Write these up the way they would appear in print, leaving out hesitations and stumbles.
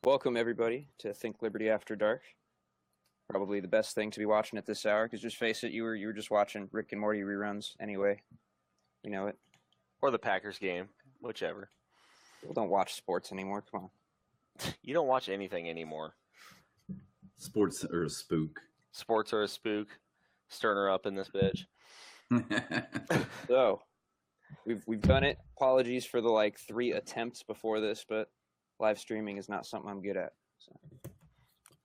Welcome, everybody, to Think Liberty After Dark. Probably the best thing to be watching at this hour, because just face it, you were just watching Rick and Morty reruns anyway. You know it. Or the Packers game, whichever. People don't watch sports anymore. Come on. You don't watch anything anymore. Sports are a spook. Sports are a spook. Stirring her up in this bitch. So, we've done it. Apologies for the 3 attempts before this, but live streaming is not something I'm good at. So.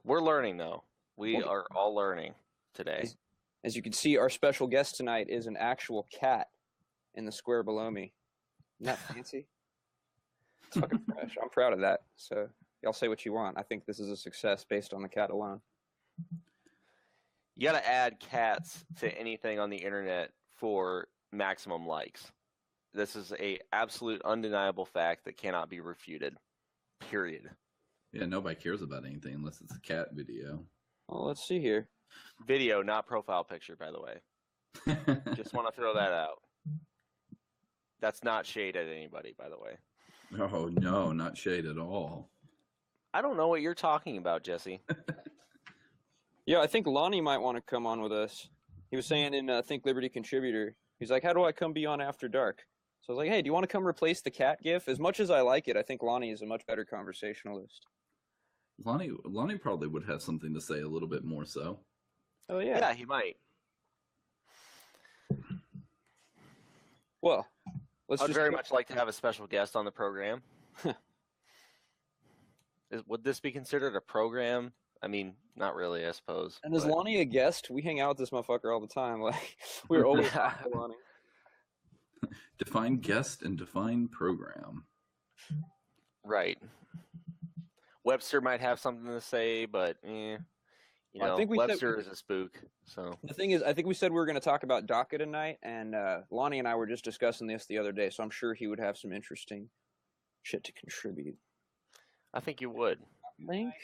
We're learning, though. We are all learning today. As you can see, our special guest tonight is an actual cat in the square below me. Isn't that fancy? It's fucking fresh. I'm proud of that. So, y'all say what you want. I think this is a success based on the cat alone. You got to add cats to anything on the internet for maximum likes. This is a absolute undeniable fact that cannot be refuted. Period. Yeah, nobody cares about anything unless it's a cat video. Well, let's see here. Video, not profile picture, by the way. Just want to throw that out. That's not shade at anybody, by the way. Oh, no, not shade at all. I don't know what you're talking about, Jesse. Yeah, I think Lonnie might want to come on with us. He was saying in Think Liberty Contributor, he's like, how do I come be on After Dark? So I was like, hey, do you want to come replace the cat gif? As much as I like it, I think Lonnie is a much better conversationalist. Lonnie probably would have something to say a little bit more so. Oh, yeah. Yeah, he might. Well, I'd very much like to have a special guest on the program. Would this be considered a program? I mean, not really, I suppose. And is Lonnie a guest? We hang out with this motherfucker all the time. We're always talking to Lonnie. Define guest and define program. Right. Webster might have something to say, but I think Webster is a spook. So the thing is, I think we said we were going to talk about DACA tonight, and Lonnie and I were just discussing this the other day, so I'm sure he would have some interesting shit to contribute. I think you would. Link.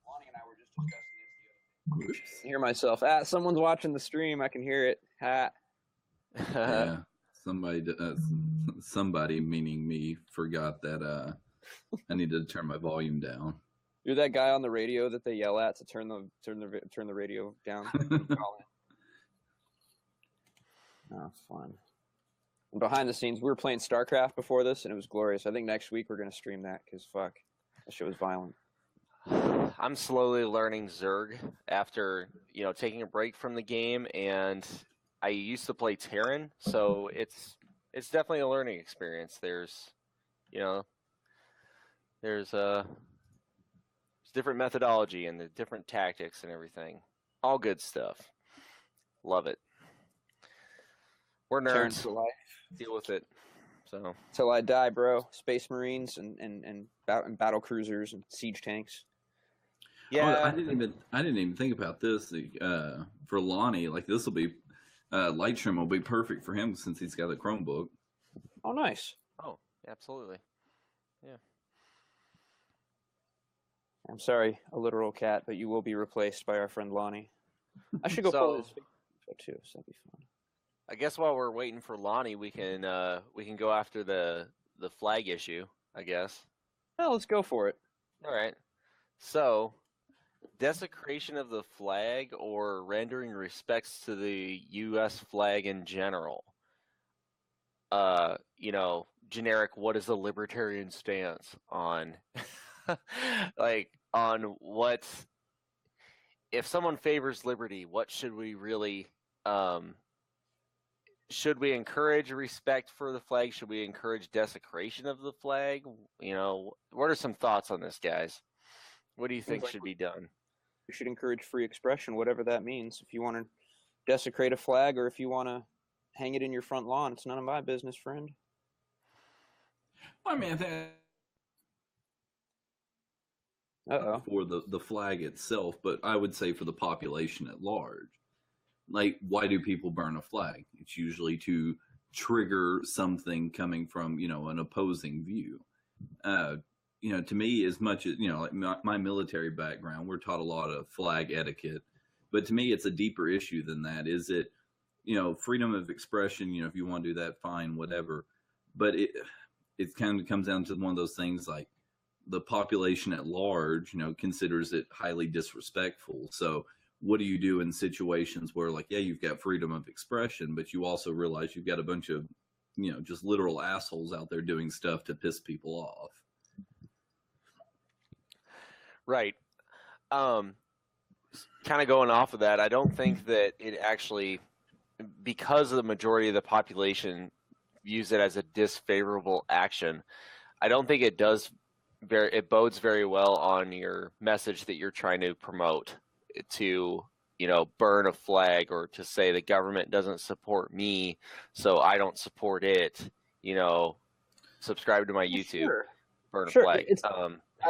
Lonnie and I were just discussing this the other day. Oops. I hear myself. someone's watching the stream. I can hear it. Yeah. Somebody, meaning me, forgot that I needed to turn my volume down. You're that guy on the radio that they yell at to turn the radio down. Oh, fun. And behind the scenes, we were playing StarCraft before this, and it was glorious. I think next week we're going to stream that because fuck, that shit was violent. I'm slowly learning Zerg after taking a break from the game, and I used to play Terran, so it's definitely a learning experience. There's different methodology and the different tactics and everything. All good stuff. Love it. We're nerds. Deal with it. So till I die, bro. Space Marines and battle cruisers and siege tanks. Yeah, I didn't even think about this. For Lonnie, this will be Lightstream will be perfect for him since he's got a Chromebook. Oh, nice. Oh, absolutely. Yeah. I'm sorry, a literal cat, but you will be replaced by our friend Lonnie. I should go pull his Facebook too, so that'd be fun. I guess while we're waiting for Lonnie, we can go after the flag issue, I guess. Oh, let's go for it. All right. So, desecration of the flag or rendering respects to the U.S. flag in general. Generic, what is the libertarian stance on, on what, if someone favors liberty, what should we really, should we encourage respect for the flag? Should we encourage desecration of the flag? What are some thoughts on this, guys? What do you think should be done? We should encourage free expression, whatever that means. If you want to desecrate a flag or if you want to hang it in your front lawn, it's none of my business, friend. I mean, for the flag itself, but I would say for the population at large. Why do people burn a flag? It's usually to trigger something coming from, an opposing view. To me, as much as, my military background, we're taught a lot of flag etiquette. But to me, it's a deeper issue than that. Is it, freedom of expression, if you want to do that, fine, whatever. But it kind of comes down to one of those things the population at large, considers it highly disrespectful. So what do you do in situations where, like, yeah, you've got freedom of expression, but you also realize you've got a bunch of, just literal assholes out there doing stuff to piss people off? Right. Kind of going off of that, I don't think that it actually, because the majority of the population views it as a disfavorable action, I don't think it bodes very well on your message that you're trying to promote, to burn a flag or to say the government doesn't support me, so I don't support it. Subscribe to my YouTube, Sure. burn a Sure. flag.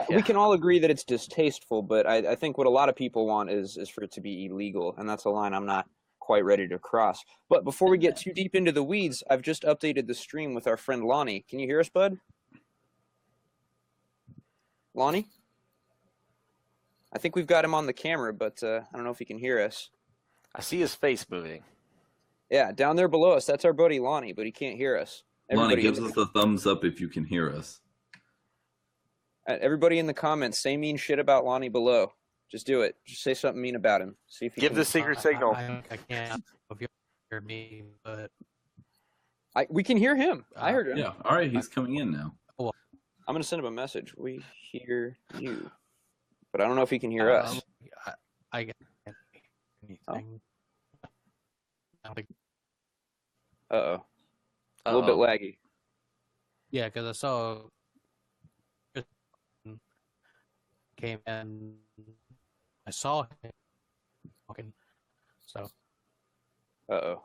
We can all agree that it's distasteful, but I think what a lot of people want is for it to be illegal, and that's a line I'm not quite ready to cross. But before we get too deep into the weeds, I've just updated the stream with our friend Lonnie. Can you hear us, bud? Lonnie? I think we've got him on the camera, but I don't know if he can hear us. I see his face moving. Yeah, down there below us, that's our buddy Lonnie, but he can't hear us. Lonnie, give us a thumbs up if you can hear us. Everybody in the comments, say mean shit about Lonnie below. Just do it. Just say something mean about him. See if you Give the secret signal. I can't if you hear me, but we can hear him. I heard him. Yeah, all right, he's coming in now. I'm going to send him a message. We hear you. But I don't know if he can hear us. I can't hear anything. Uh-oh. A little bit laggy. Yeah, because I saw came in. I saw him walking. So. Uh-oh.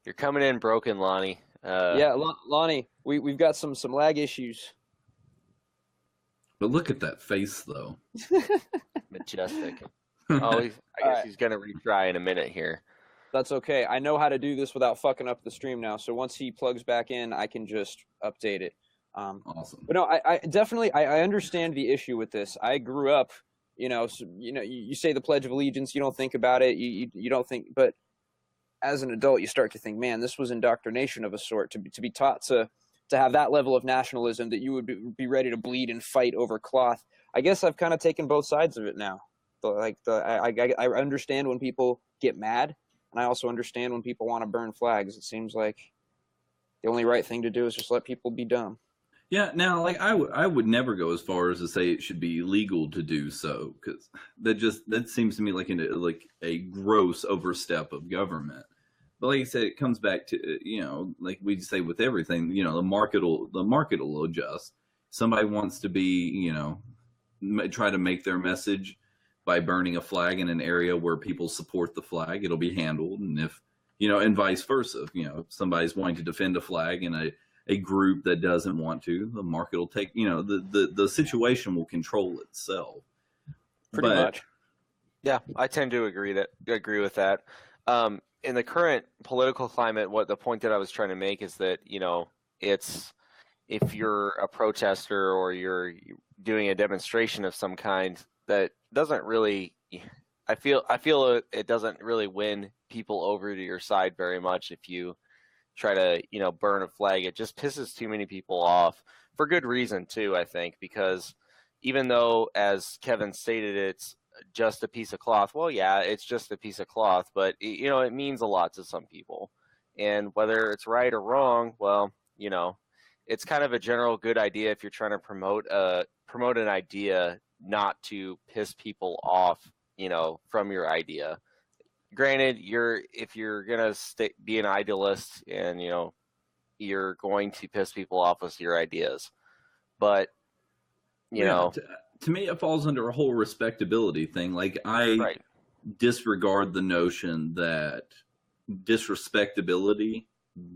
You're coming in broken, Lonnie. Yeah, Lonnie, we've got some lag issues. But look at that face, though. Majestic. I guess he's going to retry in a minute here. That's okay. I know how to do this without fucking up the stream now. So once he plugs back in, I can just update it. Awesome. But no, I definitely I understand the issue with this. I grew up, you say the Pledge of Allegiance, you don't think about it, you don't think, but as an adult, you start to think, man, this was indoctrination of a sort, to be taught to have that level of nationalism that you would be ready to bleed and fight over cloth. I guess I've kind of taken both sides of it now. I understand when people get mad, and I also understand when people want to burn flags. It seems like the only right thing to do is just let people be dumb. Yeah, now, like, I would never go as far as to say it should be illegal to do so, because that seems to me like a gross overstep of government. But like I said, it comes back to, like we say with everything, the market will adjust. Somebody wants to be, try to make their message by burning a flag in an area where people support the flag, it'll be handled. And if, and vice versa, if somebody's wanting to defend a flag in a group that doesn't want to, the market will take, the situation will control itself. Pretty much. Yeah, I tend to agree with that. In the current political climate, what the point that I was trying to make is that, it's, if you're a protester or you're doing a demonstration of some kind, that doesn't really, I feel it doesn't really win people over to your side very much if you try to, burn a flag. It just pisses too many people off, for good reason too, I think, because even though, as Kevin stated, it's just a piece of cloth. Well, yeah, it's just a piece of cloth, but it means a lot to some people. And whether it's right or wrong, well, it's kind of a general good idea if you're trying to promote an idea, not to piss people off, from your idea. Granted, if you're gonna be an idealist and you're going to piss people off with your ideas, but to me, it falls under a whole respectability thing. Like, I disregard the notion that disrespectability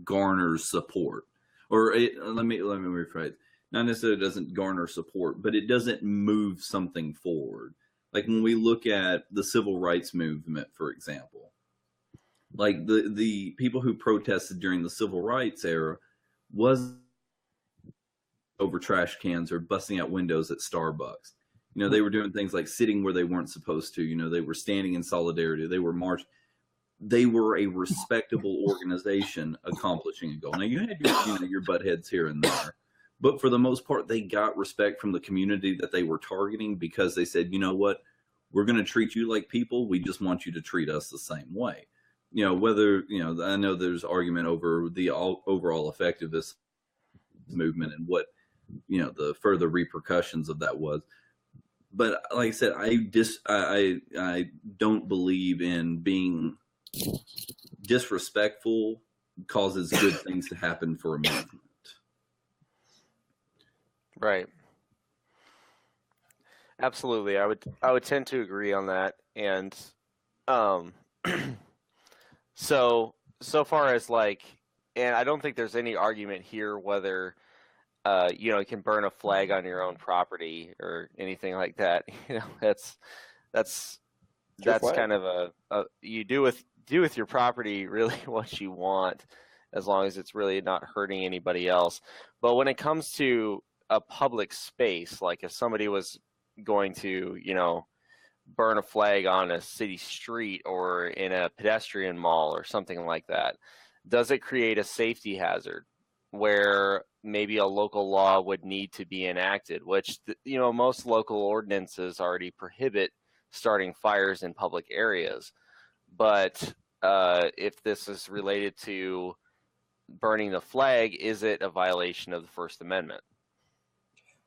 garners support, or let me rephrase. Not necessarily it doesn't garner support, but it doesn't move something forward. Like when we look at the civil rights movement, for example, like the people who protested during the civil rights era was over trash cans or busting out windows at Starbucks. They were doing things like sitting where they weren't supposed to. They were standing in solidarity. They were marching. They were a respectable organization accomplishing a goal. Now, you had your butt heads here and there, But for the most part, they got respect from the community that they were targeting, because they said, you know what, we're going to treat you like people. We just want you to treat us the same way. Whether, I know there's argument over the overall effectiveness movement and what, the further repercussions of that was. But like I said, I don't believe in being disrespectful causes good things to happen for a movement. Right. Absolutely. I would tend to agree on that. And so far as and I don't think there's any argument here whether you can burn a flag on your own property or anything like that. That's flag. kind of a you do with your property really what you want, as long as it's really not hurting anybody else. But when it comes to a public space, like if somebody was going to, burn a flag on a city street or in a pedestrian mall or something like that, does it create a safety hazard where maybe a local law would need to be enacted, which, most local ordinances already prohibit starting fires in public areas. But if this is related to burning the flag, is it a violation of the First Amendment?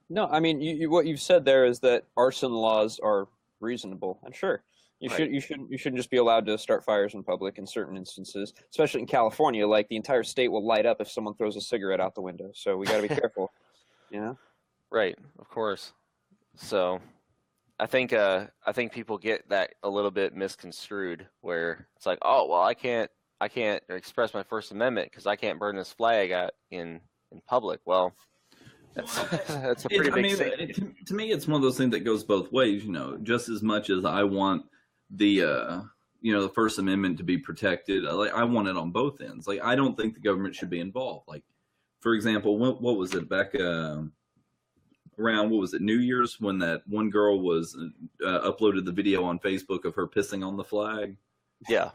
No, I mean, what you've said there is that arson laws are reasonable, and sure, you shouldn't just be allowed to start fires in public in certain instances, especially in California. Like, the entire state will light up if someone throws a cigarette out the window. So we got to be careful, Right, of course. So I think people get that a little bit misconstrued, where it's like, oh well, I can't express my First Amendment because I can't burn this flag out in public. Well, that's a pretty big thing. To me, it's one of those things that goes both ways. Just as much as I want the the First Amendment to be protected, I want it on both ends. Like, I don't think the government should be involved. Like, for example, what was it back around, what was it, New Year's, when that one girl was uploaded the video on Facebook of her pissing on the flag? Yeah.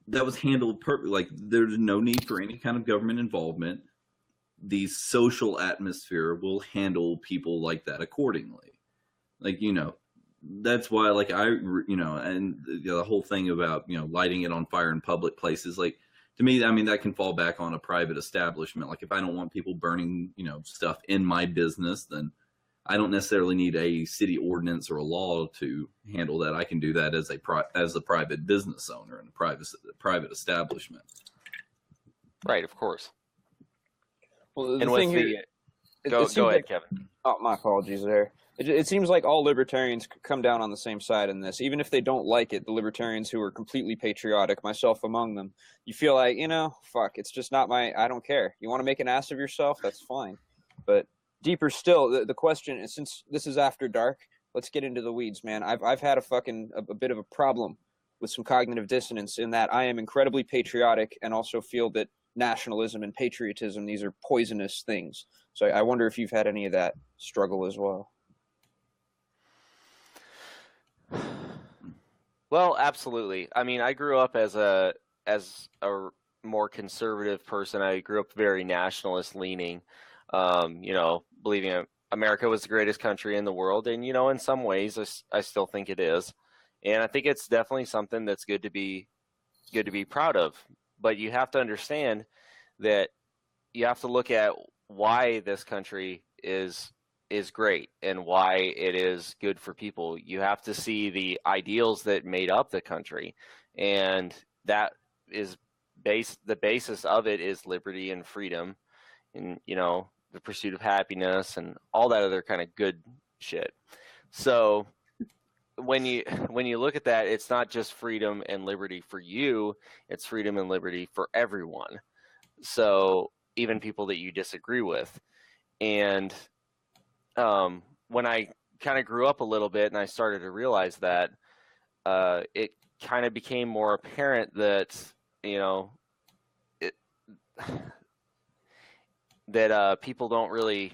That was handled perfectly. Like, there's no need for any kind of government involvement. The social atmosphere will handle people like that accordingly. Like, that's why, like, and the whole thing about, lighting it on fire in public places, like, to me, I mean, that can fall back on a private establishment. Like, if I don't want people burning, stuff in my business, then I don't necessarily need a city ordinance or a law to handle that. I can do that as a private business owner and a private establishment. Right, of course. Well, and with go ahead, Kevin. Oh, my apologies there. It seems like all libertarians come down on the same side in this. Even if they don't like it, the libertarians who are completely patriotic, myself among them, you feel like, fuck, it's just not I don't care. You want to make an ass of yourself? That's fine. But deeper still, the question is, since this is after dark, let's get into the weeds, man. I've had a bit of a problem with some cognitive dissonance in that I am incredibly patriotic and also feel that nationalism and patriotism, these are poisonous things. So I wonder if you've had any of that struggle as well. Well, absolutely. I mean, I grew up as a more conservative person. I grew up very nationalist leaning, believing America was the greatest country in the world. And, in some ways, I still think it is. And I think it's definitely something that's good to be proud of. But you have to understand that you have to look at why this country is great and why it is good for people. You have to see the ideals that made up the country, and that is the basis of it is liberty and freedom, and the pursuit of happiness and all that other kind of good shit. So when you look at that, it's not just freedom and liberty for you, it's freedom and liberty for everyone. So even people that you disagree with. And when I kind of grew up a little bit and I started to realize that, it kind of became more apparent that, that people don't really,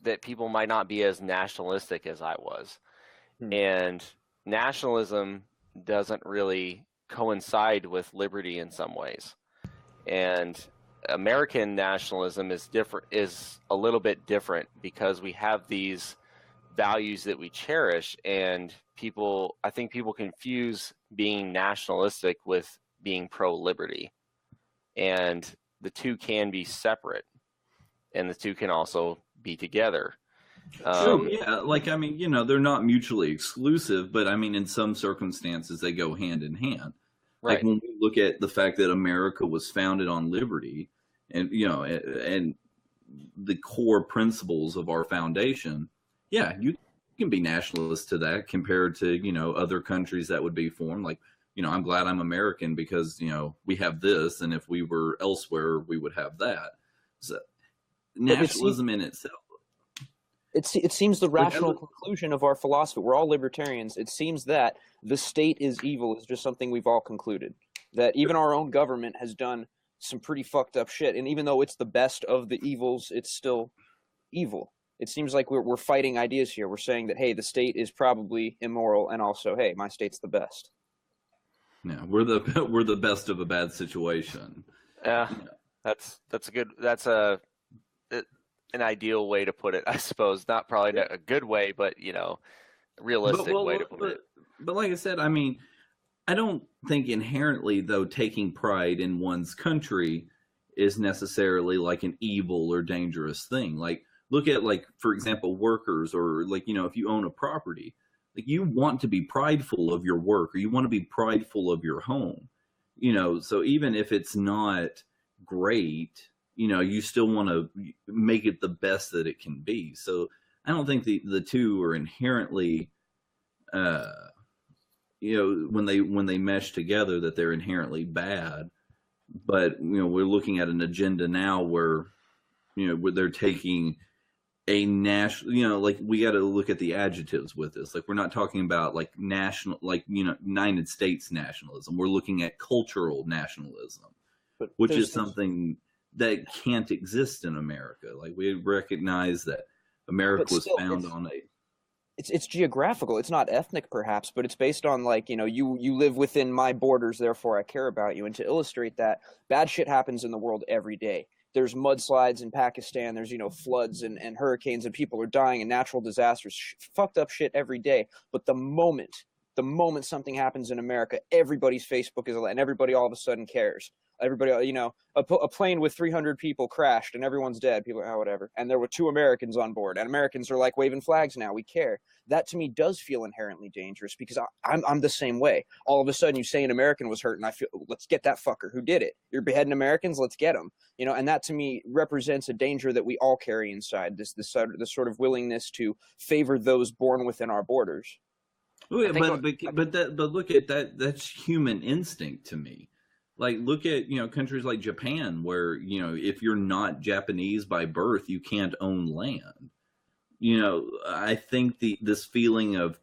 that people might not be as nationalistic as I was. And nationalism doesn't really coincide with liberty in some ways. And American nationalism is different, is a little bit different because we have these values that we cherish, and I think people confuse being nationalistic with being pro-liberty, and the two can be separate, and the two can also be together. Sure, yeah. Like, I mean, they're not mutually exclusive, but I mean, in some circumstances, they go hand in hand. Like Right. when we look at the fact that America was founded on liberty, and and the core principles of our foundation, yeah, you can be nationalist to that compared to other countries that would be formed. Like, I'm glad I'm American because we have this, and if we were elsewhere, we would have that. So nationalism in itself. It seems the rational conclusion of our philosophy, we're all libertarians, it seems that the state is evil is just something we've all concluded. That even our own government has done some pretty fucked up shit, and even though it's the best of the evils, it's still evil. It seems like we're fighting ideas here. We're saying that, hey, the state is probably immoral, and also, hey, my state's the best. Yeah, we're the best of a bad situation. Yeah, that's an ideal way to put it, I suppose. Not probably a good way, but realistic way to put it. But like I said, I mean, I don't think inherently, though, taking pride in one's country is necessarily like an evil or dangerous thing. Like, look at, like, for example, workers, or like, if you own a property, like, you want to be prideful of your work, or you want to be prideful of your home. So even if it's not great, you still want to make it the best that it can be. So I don't think the two are inherently, when they mesh together, that they're inherently bad. But we're looking at an agenda now where where they're taking a national, like, we got to look at the adjectives with this. Like, we're not talking about like national, like United States nationalism. We're looking at cultural nationalism, which is something that can't exist in America. Like, we recognize that America was found on a... It's geographical. It's not ethnic, perhaps, but it's based on, like, you live within my borders, therefore I care about you. And to illustrate that, bad shit happens in the world every day. There's mudslides in Pakistan. There's, floods and hurricanes, and people are dying, and natural disasters. Fucked up shit every day. But the moment something happens in America, everybody's Facebook is, and everybody all of a sudden cares. Everybody, a plane with 300 people crashed and everyone's dead. People are, whatever. And there were 2 Americans on board, and Americans are like waving flags now. We care. That to me does feel inherently dangerous, because I'm the same way. All of a sudden you say an American was hurt, and I feel, let's get that fucker. Who did it? You're beheading Americans? Let's get him. And that to me represents a danger that we all carry inside, this sort of willingness to favor those born within our borders. Oh, yeah, but look at that. That's human instinct to me. Like, look at countries like Japan, where if you're not Japanese by birth, you can't own land. I think this feeling of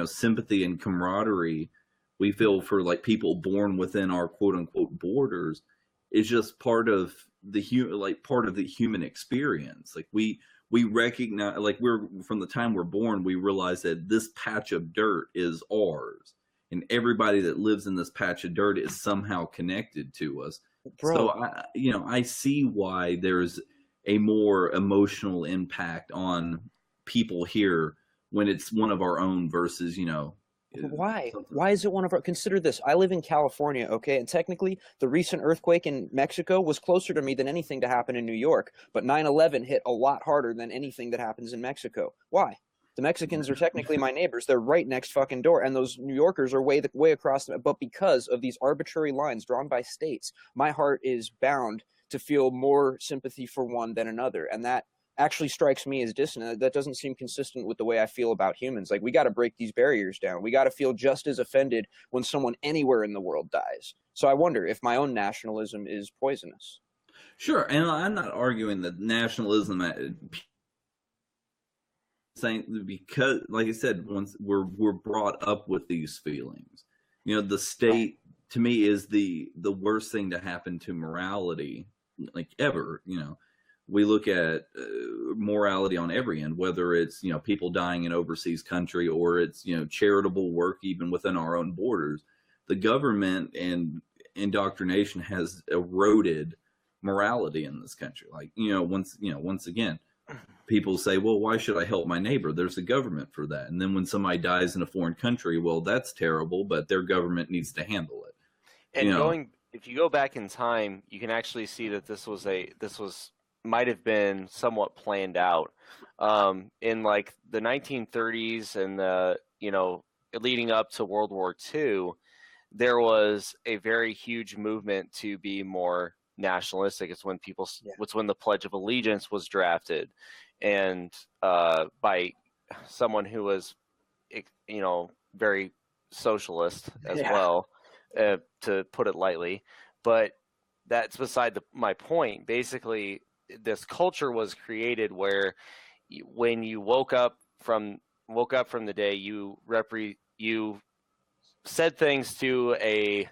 sympathy and camaraderie we feel for, like, people born within our quote unquote borders is just part of the human experience. Like, we recognize, like, we're, from the time we're born, we realize that this patch of dirt is ours, and everybody that lives in this patch of dirt is somehow connected to us. Bro. So I see why there's a more emotional impact on people here when it's one of our own versus Why? Why is it one of our... Consider this. I live in California, okay? And technically, the recent earthquake in Mexico was closer to me than anything to happen in New York. But 9/11 hit a lot harder than anything that happens in Mexico. Why? The Mexicans are technically my neighbors. They're right next fucking door. And those New Yorkers are way across them. But because of these arbitrary lines drawn by states, my heart is bound to feel more sympathy for one than another. And that actually strikes me as dissonant. That doesn't seem consistent with the way I feel about humans. Like, we got to break these barriers down. We got to feel just as offended when someone anywhere in the world dies. So I wonder if my own nationalism is poisonous. Sure, and I'm not arguing that nationalism, saying, because, like I said, once we're brought up with these feelings, the state to me is the worst thing to happen to morality, like, ever. We look at morality on every end, whether it's, people dying in overseas country, or it's, charitable work even within our own borders. The government and indoctrination has eroded morality in this country. Like, once again, people say, well, why should I help my neighbor? There's a government for that. And then when somebody dies in a foreign country, well, that's terrible, but their government needs to handle it. And if you go back in time, you can actually see that this might have been somewhat planned out. In like the 1930s and leading up to World War II, there was a very huge movement to be more nationalistic. It's when the Pledge of Allegiance was drafted, and by someone who was, very socialist as well, to put it lightly. But that's beside my point. Basically, this culture was created where when you woke up from the day, you said things to a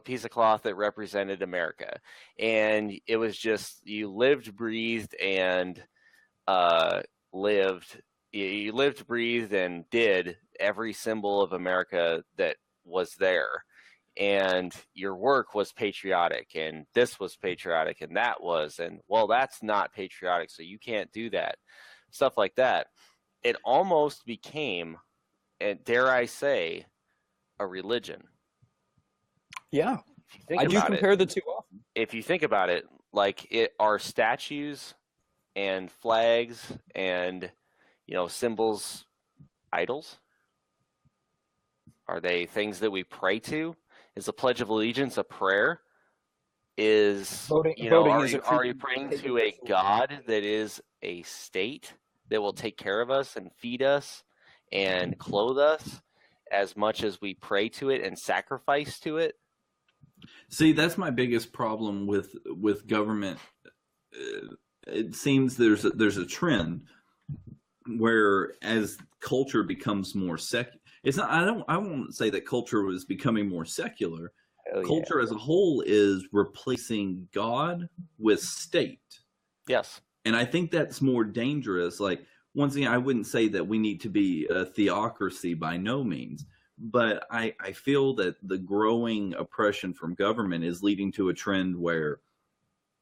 piece of cloth that represented America, and it was just you lived, breathed, and did every symbol of America that was there. And your work was patriotic, and this was patriotic, and that was, and well, that's not patriotic, so you can't do that. Stuff like that. It almost became, and dare I say, a religion. Yeah. I do compare the two often. If you think about it, like are statues and flags and symbols idols? Are they things that we pray to? Is the Pledge of Allegiance a prayer? Are you praying to a God that is a state that will take care of us and feed us and clothe us as much as we pray to it and sacrifice to it? See, that's my biggest problem with government. It seems there's a trend where as culture becomes more it's not. I won't say that culture was becoming more secular. Culture as a whole is replacing God with state. Yes. And I think that's more dangerous. Like, once again, I wouldn't say that we need to be a theocracy by no means, but I feel that the growing oppression from government is leading to a trend where,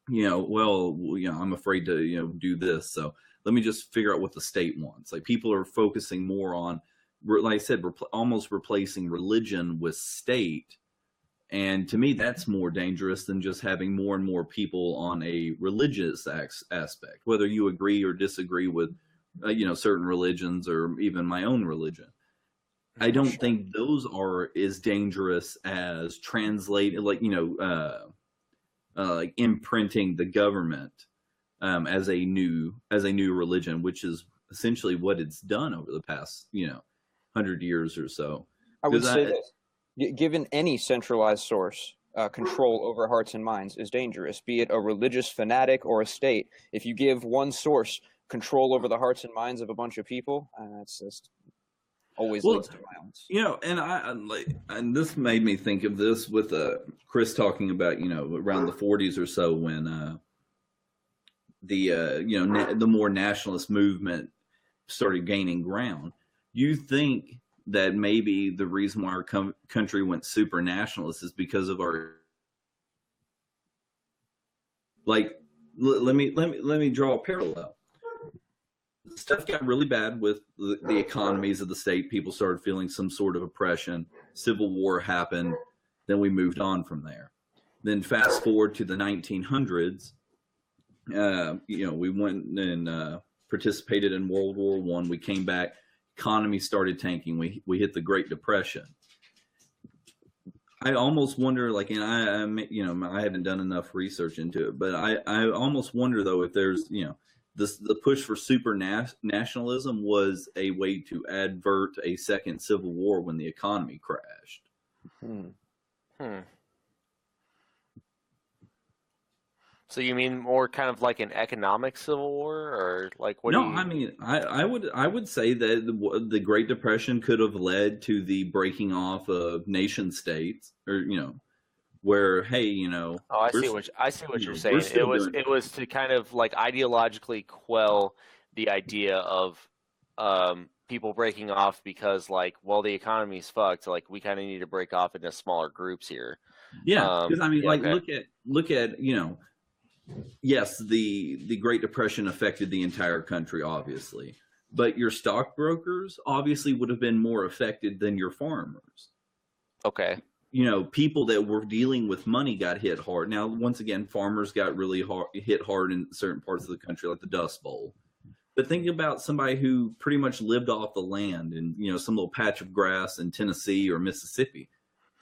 I'm afraid to, do this. So let me just figure out what the state wants. Like, people are focusing more on, like I said, almost replacing religion with state. And to me, that's more dangerous than just having more and more people on a religious aspect, whether you agree or disagree with, certain religions or even my own religion. I don't think those are as dangerous as like imprinting the government as a new religion, which is essentially what it's done over the past 100 years or so. I would say that given any centralized source, control over hearts and minds is dangerous, be it a religious fanatic or a state. If you give one source control over the hearts and minds of a bunch of people, it's just always leads to violence. And this made me think of this with Chris talking about, around the 40s or so when the more nationalist movement started gaining ground. You think that maybe the reason why our country went super nationalist is because of our, let me draw a parallel. Stuff got really bad with the economies of the state. People started feeling some sort of oppression. Civil War happened. Then we moved on from there. Then fast forward to the 1900s. We went and participated in World War I. We came back. Economy started tanking. We hit the Great Depression. I almost wonder, and I haven't done enough research into it, but I almost wonder though if there's, the push for super nationalism was a way to avert a second civil war when the economy crashed. So you mean more kind of like an economic civil war, or like what? No, I mean, I would say that the Great Depression could have led to the breaking off of nation states, or where Oh, I see what you're saying. It was to kind of like ideologically quell the idea of people breaking off because the economy's fucked. Like, we kind of need to break off into smaller groups here. Yeah, because look at yes, the Great Depression affected the entire country, obviously, but your stockbrokers obviously would have been more affected than your farmers. Okay. People that were dealing with money got hit hard. Now, once again, farmers got really hit hard in certain parts of the country, like the Dust Bowl. But think about somebody who pretty much lived off the land and, some little patch of grass in Tennessee or Mississippi.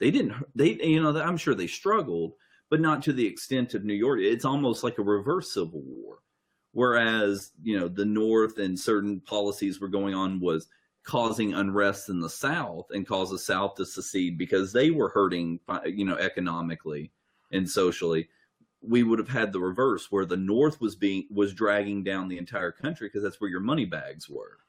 I'm sure they struggled, but not to the extent of New York. It's almost like a reverse Civil War. Whereas, the North and certain policies were going on was causing unrest in the South and caused the South to secede because they were hurting, economically and socially. We would have had the reverse, where the North was dragging down the entire country because that's where your money bags were.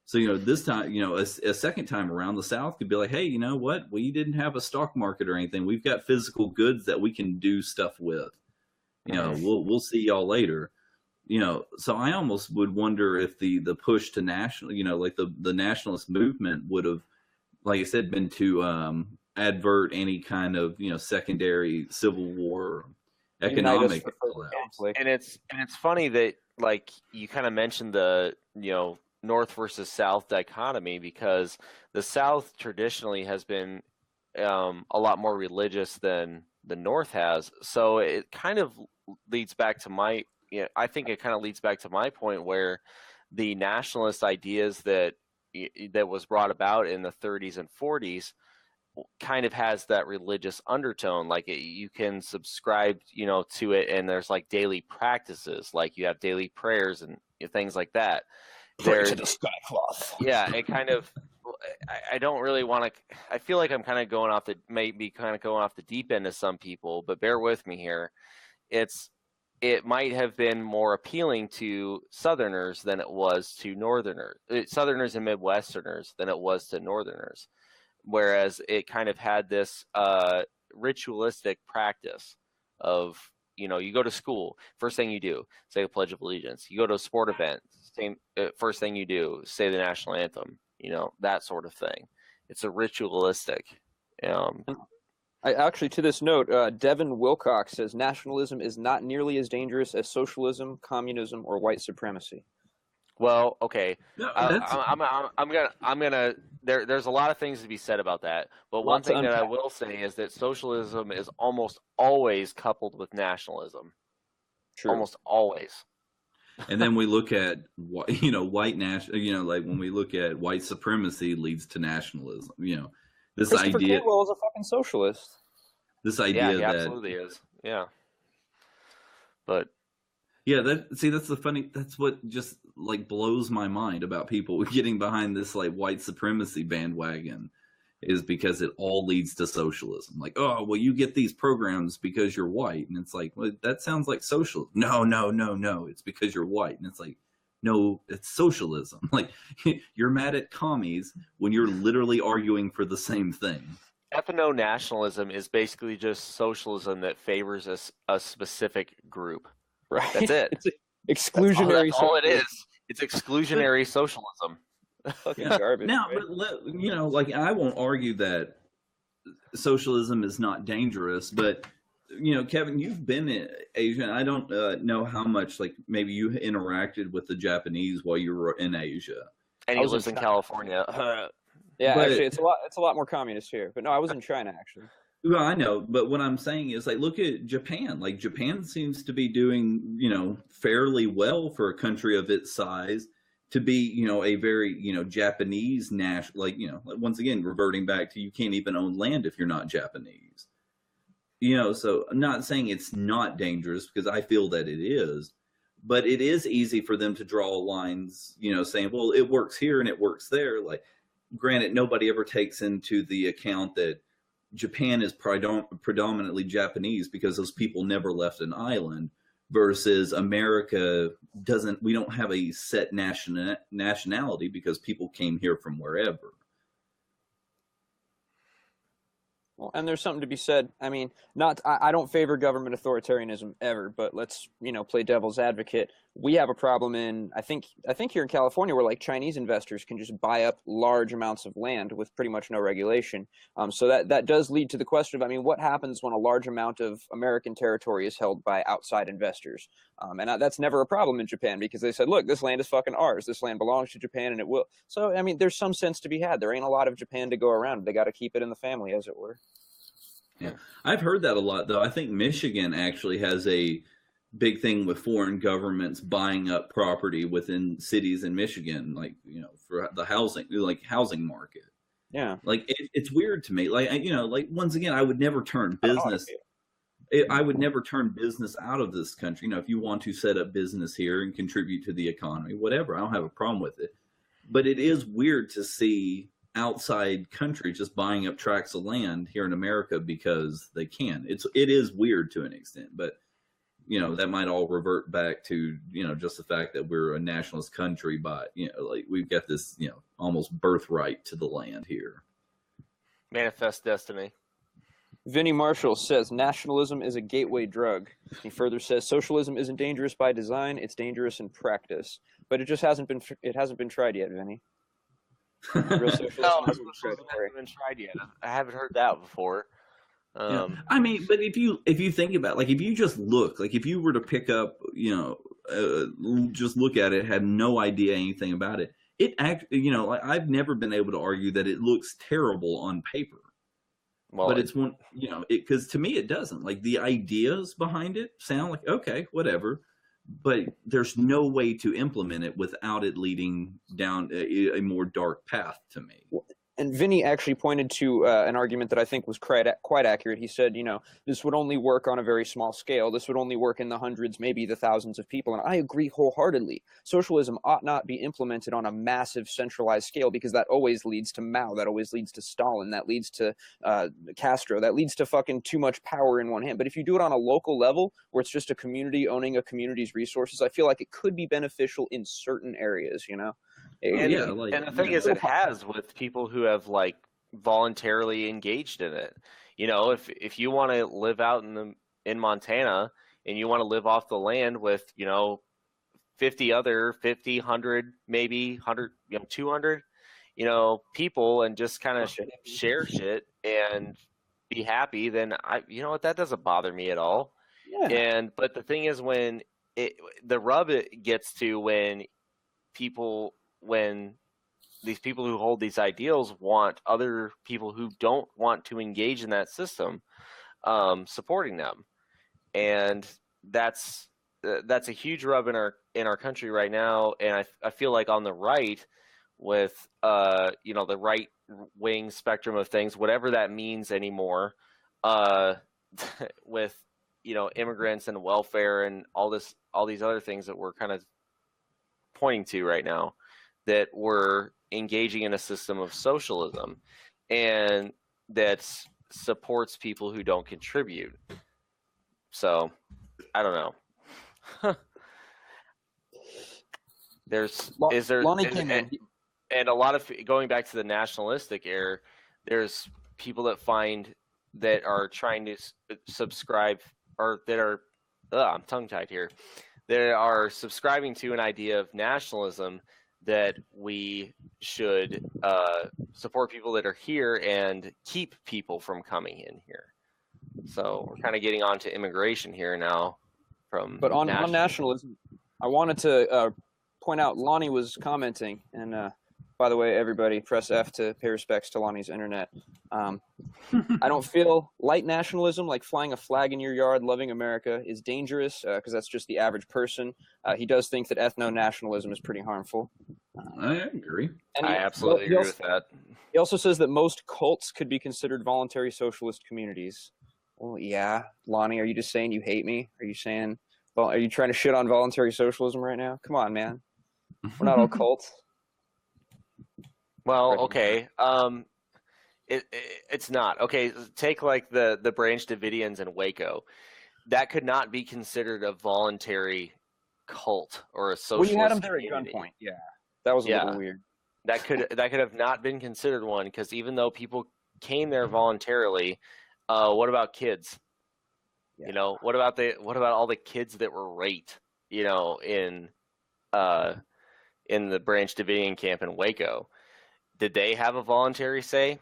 So, this time, a second time around, the South could be like, hey, you know what? We didn't have a stock market or anything. We've got physical goods that we can do stuff with. We'll see y'all later. So I almost would wonder if the push to national, like the nationalist movement would have, like I said, been to advert any kind of, secondary civil war, economic collapse. And it's funny that, like, you kind of mentioned the, North versus South dichotomy, because the South traditionally has been a lot more religious than the North has. So it kind of leads back to I think it kind of leads back to my point, where the nationalist ideas that was brought about in the 30s and 40s kind of has that religious undertone. Like, you can subscribe, to it, and there's like daily practices, like you have daily prayers and things like that. Pray to the sky cloth. Yeah, it kind of. I don't really want to. I feel like I'm kind of going off the deep end to some people, but bear with me here. It might have been more appealing to Southerners than it was to Northerners, Southerners and Midwesterners than it was to Northerners. Whereas it kind of had this ritualistic practice of, you go to school, first thing you do, say the Pledge of Allegiance. You go to a sport event, first thing you do, say the national anthem, that sort of thing. It's a ritualistic. I actually, to this note, Devin Wilcox says nationalism is not nearly as dangerous as socialism, communism, or white supremacy. Well, okay. No, I'm gonna. There's a lot of things to be said about that, but one thing that I will say is that socialism is almost always coupled with nationalism. True. Almost always. And then we look at white national. Like when we look at white supremacy leads to nationalism. This Christopher idea. Cantwell is a fucking socialist. This idea he that absolutely is. Yeah. But yeah, that's what just like blows my mind about people getting behind this like white supremacy bandwagon, is because it all leads to socialism. Like, oh, well, you get these programs because you're white, and it's like, well, that sounds like socialism. No, it's because you're white, and it's like, no, it's socialism. Like, you're mad at commies when you're literally arguing for the same thing. ethno-nationalism is basically just socialism that favors a specific group. Right. That's it. It's exclusionary. That's all it is. It's exclusionary socialism. Fucking garbage. Now, right? but like, I won't argue that socialism is not dangerous, but Kevin, you've been in Asia, and I don't know how much, like, maybe you interacted with the Japanese while you were in Asia. And he lives in California. Yeah, but- actually, it's a lot more communist here. But no, I was in China actually. Well, I know, but what I'm saying is, like, look at Japan. Like, Japan seems to be doing, fairly well for a country of its size to be, a very, Japanese national. Like, once again, reverting back to, you can't even own land if you're not Japanese. So I'm not saying it's not dangerous, because I feel that it is, but it is easy for them to draw lines, saying, well, it works here and it works there. Like, granted, nobody ever takes into the account that Japan is predominantly Japanese, because those people never left an island, versus America we don't have a set nationality, because people came here from wherever. Well, and there's something to be said. I mean, I don't favor government authoritarianism ever, but let's, play devil's advocate. we have a problem in I think here in California where like Chinese investors can just buy up large amounts of land with pretty much no regulation. So that does lead to the question of, I mean, what happens when a large amount of American territory is held by outside investors? And that's never a problem in Japan because they said, look, this land is fucking ours. This land belongs to Japan and it will. So, I mean, there's some sense to be had. There ain't a lot of Japan to go around. They got to keep it in the family, as it were. Yeah, I've heard that a lot, though. I think Michigan actually has a big thing with foreign governments buying up property within cities in Michigan, like, for the housing market. Yeah. Like it's weird to me. Like, like once again, I would never turn business. I would never turn business out of this country. If you want to set up business here and contribute to the economy, whatever, I don't have a problem with it. But it is weird to see outside countries just buying up tracts of land here in America because they can. It is weird to an extent, but that might all revert back to, just the fact that we're a nationalist country, but, like we've got this, almost birthright to the land here. Manifest destiny. Vinnie Marshall says nationalism is a gateway drug. He further says socialism isn't dangerous by design; it's dangerous in practice. But it just hasn't been tried yet, Vinnie. Real socialism hasn't been tried yet. I haven't heard that before. I mean, but if you think about it, like if you just look, like if you were to pick up, just look at it, had no idea anything about it, like I've never been able to argue that it looks terrible on paper. Well, but it's one, because to me it doesn't. Like the ideas behind it sound like okay, whatever, but there's no way to implement it without it leading down a more dark path to me. And Vinny actually pointed to an argument that I think was quite accurate. He said, this would only work on a very small scale. This would only work in the hundreds, maybe the thousands of people. And I agree wholeheartedly. Socialism ought not be implemented on a massive centralized scale because that always leads to Mao. That always leads to Stalin. That leads to Castro. That leads to fucking too much power in one hand. But if you do it on a local level where it's just a community owning a community's resources, I feel like it could be beneficial in certain areas, And the thing is, it has with people who have like voluntarily engaged in it. If you want to live out in Montana and you want to live off the land with 50, 100, maybe 100, 200, people, and just kind of share shit and be happy, then that doesn't bother me at all. Yeah. But the thing is, when the rub it gets to when these people who hold these ideals want other people who don't want to engage in that system supporting them, and that's a huge rub in our country right now. And I feel like on the right, with the right wing spectrum of things, whatever that means anymore, with immigrants and welfare and all these other things that we're kind of pointing to right now, that we're engaging in a system of socialism and that supports people who don't contribute. So I don't know. And a lot of, going back to the nationalistic era, there's people that are trying to subscribe, or that are I'm tongue tied here. They are subscribing to an idea of nationalism that we should support people that are here and keep people from coming in here. So we're kind of getting onto immigration here now. But on nationalism, I wanted to point out Lonnie was commenting, and by the way, everybody, press F to pay respects to Lonnie's internet. I don't feel light nationalism, like flying a flag in your yard, loving America, is dangerous because that's just the average person. He does think that ethno-nationalism is pretty harmful. I agree. I absolutely agree with that. He also says that most cults could be considered voluntary socialist communities. Well, yeah. Lonnie, are you just saying you hate me? Are you saying, well, are you trying to shit on voluntary socialism right now? Come on, man. We're not all cults. Well, okay. It's not. Okay, take like the Branch Davidians in Waco. That could not be considered a voluntary cult or a socialist. Well, you had them there community. at gunpoint. Yeah, that was a little weird. That could have not been considered one, because even though people came there voluntarily, what about kids? Yeah. What about all the kids that were raped you know, in the Branch Davidian camp in Waco. Did they have a voluntary say?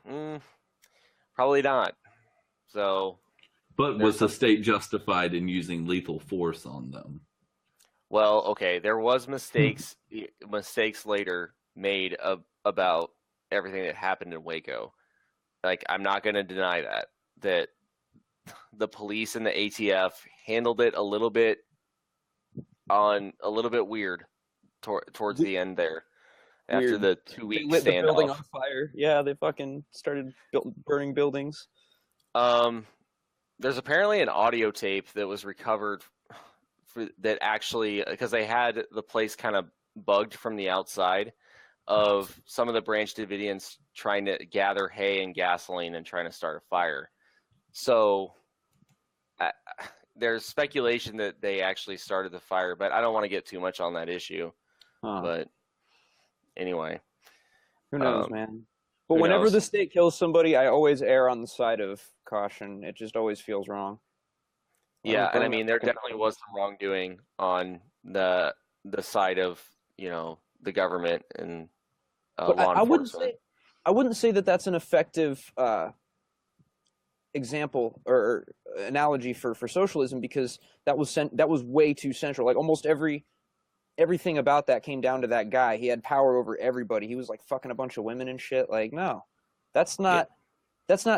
Probably not. So, But was the state justified in using lethal force on them? well, okay, there was mistakes later made about everything that happened in Waco. Like, I'm not going to deny that the police and the ATF handled it a little bit weird towards the end there. After Weird. the They 2-week lit the building on standoff. fire. Yeah, they fucking started burning buildings. There's apparently an audio tape that was recovered that actually, because they had the place kind of bugged from the outside, of some of the Branch Davidians trying to gather hay and gasoline and trying to start a fire. So there's speculation that they actually started the fire, but I don't want to get too much on that issue. But anyway, who knows, man? But who whenever knows? the state kills somebody, I always err on the side of caution. It just always feels wrong. Yeah, and I burn mean, that there fucking definitely was some wrongdoing on the side of, you know, the government and But law I wouldn't enforcement. I wouldn't say that that's an effective example or analogy for socialism, because that was way too central. Like almost everything about that came down to that guy. He had power over everybody. He was like fucking a bunch of women and shit. Like, no, that's not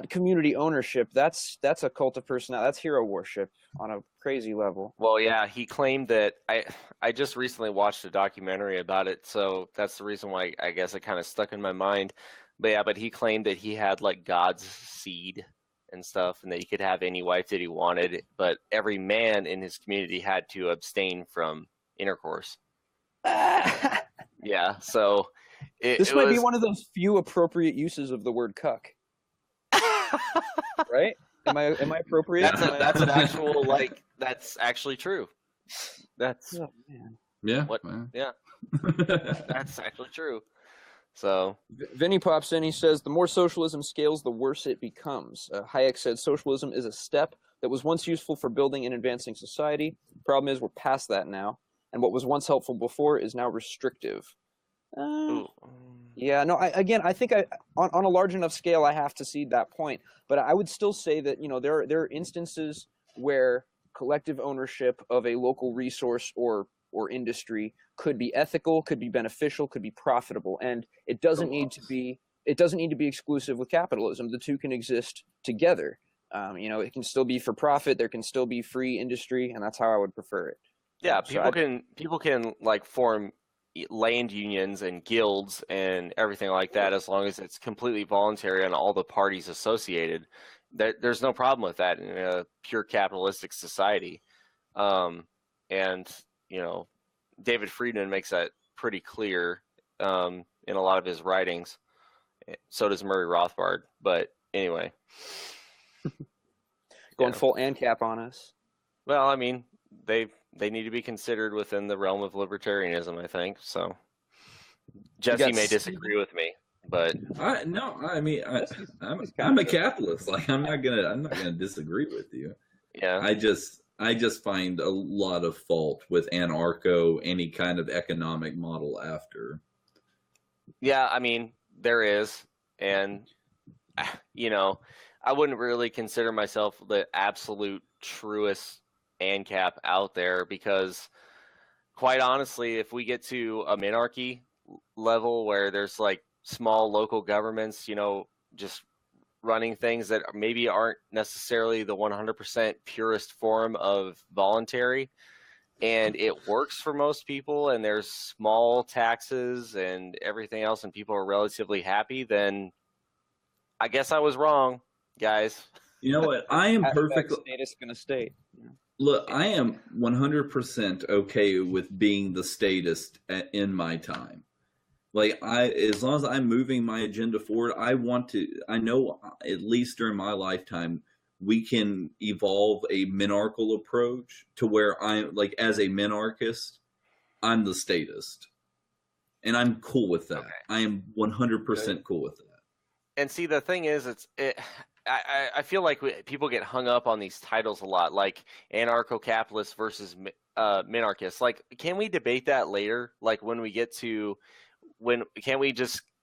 community ownership. That's a cult of personality. That's hero worship on a crazy level. Well, yeah, he claimed that I just recently watched a documentary about it, so that's the reason why I guess it kind of stuck in my mind. But yeah, but he claimed that he had like God's seed and stuff, and that he could have any wife that he wanted, but every man in his community had to abstain from intercourse. Yeah, so This might be one of those few appropriate uses of the word cuck. Right? Am I appropriate? That's an actual, like, that's actually true. That's Oh, man. Yeah. what? Well. Yeah, that's actually true. So Vinny pops in. He says, the more socialism scales, the worse it becomes. Hayek said socialism is a step that was once useful for building and advancing society. The problem is we're past that now. And what was once helpful before is now restrictive. Yeah, no, I think on a large enough scale, I have to cede that point. But I would still say that, you know, there are instances where collective ownership of a local resource or industry could be ethical, could be beneficial, could be profitable, and it doesn't need to be exclusive with capitalism. The two can exist together. You know, it can still be for profit. There can still be free industry, and that's how I would prefer it. yeah, So people can like form land unions and guilds and everything like that, as long as it's completely voluntary on all the parties associated. There's no problem with that in a pure capitalistic society. And you know, David Friedman makes that pretty clear in a lot of his writings. So does Murray Rothbard. But anyway, going full ANCAP on us. well, I mean, they need to be considered within the realm of libertarianism, I think. So Jesse may disagree with me, but I'm a capitalist. Like I'm not gonna disagree with you. yeah, I just find a lot of fault with any kind of economic model after. yeah, I mean, there is, and you know, I wouldn't really consider myself the absolute truest ANCAP out there, because quite honestly, if we get to a minarchy level where there's like small local governments, you know, just running things that maybe aren't necessarily the 100% purest form of voluntary, and it works for most people, and there's small taxes and everything else, and people are relatively happy, then I guess I was wrong, guys. You know what? I am perfectly. Status gonna state. Look, I am 100% okay with being the statist in my time. Like as long as I'm moving my agenda forward, I know at least during my lifetime, we can evolve a minarchal approach to where I'm like, as a minarchist, I'm the statist. And I'm cool with that. Okay. I am 100% cool with that. And see, the thing is, I feel like people get hung up on these titles a lot, like anarcho-capitalist versus minarchist. Like, can we debate that later? Like when we get to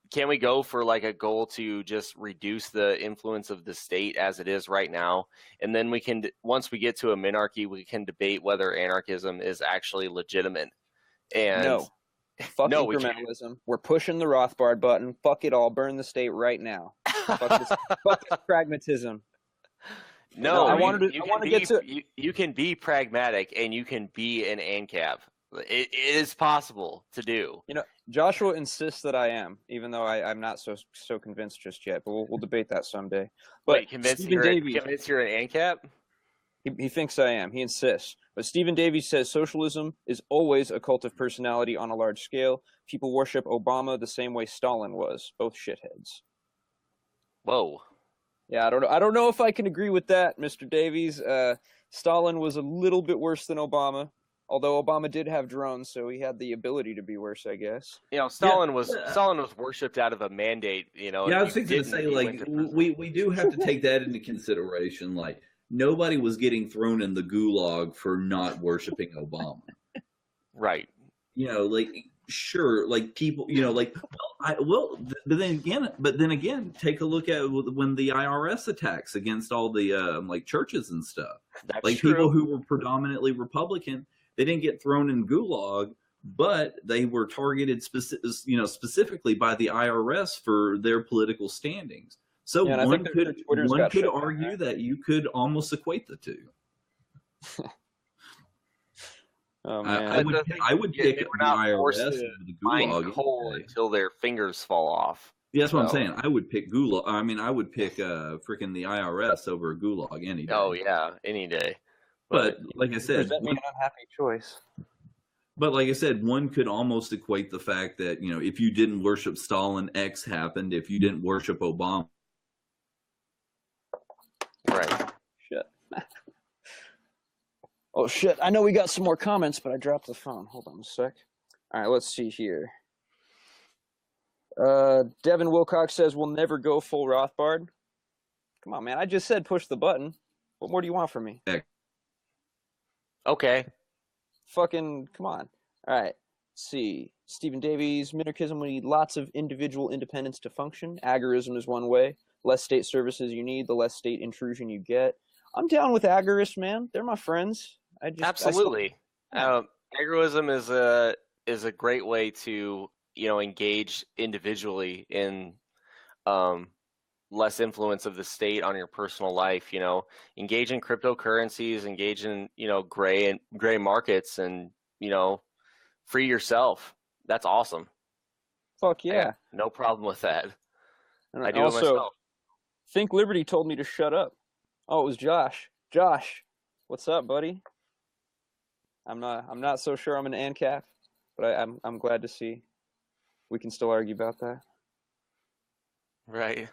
can we go for like a goal to just reduce the influence of the state as it is right now, and then we can once we get to a minarchy, we can debate whether anarchism is actually legitimate. And No. Fuck no, we can't. incrementalism. We're pushing the Rothbard button. Fuck it all. Burn the state right now. Fuck this pragmatism. No, I you- wanted to- you I can wanna be- get to- you can be pragmatic and you can be an ANCAP. It is possible to do. Joshua insists that I am, even though I'm not so convinced just yet. But we'll debate that someday. But Wait, convinced Stephen Davies, you're an ANCAP? he thinks I am. He insists. But Stephen Davies says socialism is always a cult of personality on a large scale. People worship Obama the same way Stalin was. Both shitheads. Whoa. Yeah, I don't know if I can agree with that, Mr. Davies. Stalin was a little bit worse than Obama, although Obama did have drones, so he had the ability to be worse, I guess. Stalin was worshipped out of a mandate. Yeah, I was thinking to say, like, we do have to take that into consideration. Like, nobody was getting thrown in the gulag for not worshiping Obama. Right. Like, sure, like people, like, but then again, take a look at when the IRS attacks against all the like churches and stuff. That's like true. people who were predominantly Republican, they didn't get thrown in gulag, but they were targeted specifically by the IRS for their political standings. So Yeah, and I one think their Twitters could got shut down, argue right? that you could almost equate the two. Oh man, I would pick they the were not forced IRS to over the Mine gulag. coal any day. until their fingers fall off. Yeah, that's what I'm So- saying. I would pick gulag. I mean, I would pick freaking the IRS over a gulag any day. Oh yeah, any day. But like I said, present me an unhappy choice. but like I said, one could almost equate the fact that if you didn't worship Stalin, X happened. If you didn't worship Obama, Right. Shit. Oh shit! I know we got some more comments, but I dropped the phone. Hold on a sec. All right, let's see here. Devin Wilcox says we'll never go full Rothbard. Come on, man! I just said push the button. What more do you want from me? Okay. Fucking come on! All right. Let's see. Stephen Davies, minarchism, we need lots of individual independence to function. Agorism is one way. Less state services you need, the less state intrusion you get. I'm down with agorists, man. They're my friends. Absolutely. Yeah. Agorism is a great way to engage individually in less influence of the state on your personal life. Engage in cryptocurrencies, engage in gray markets, and free yourself. That's awesome. Fuck I yeah. got no problem with that. And I do it also, myself. Think Liberty told me to shut up. Oh, it was Josh. Josh, what's up, buddy? I'm not so sure I'm an ANCAP, but I'm glad to see we can still argue about that. Right.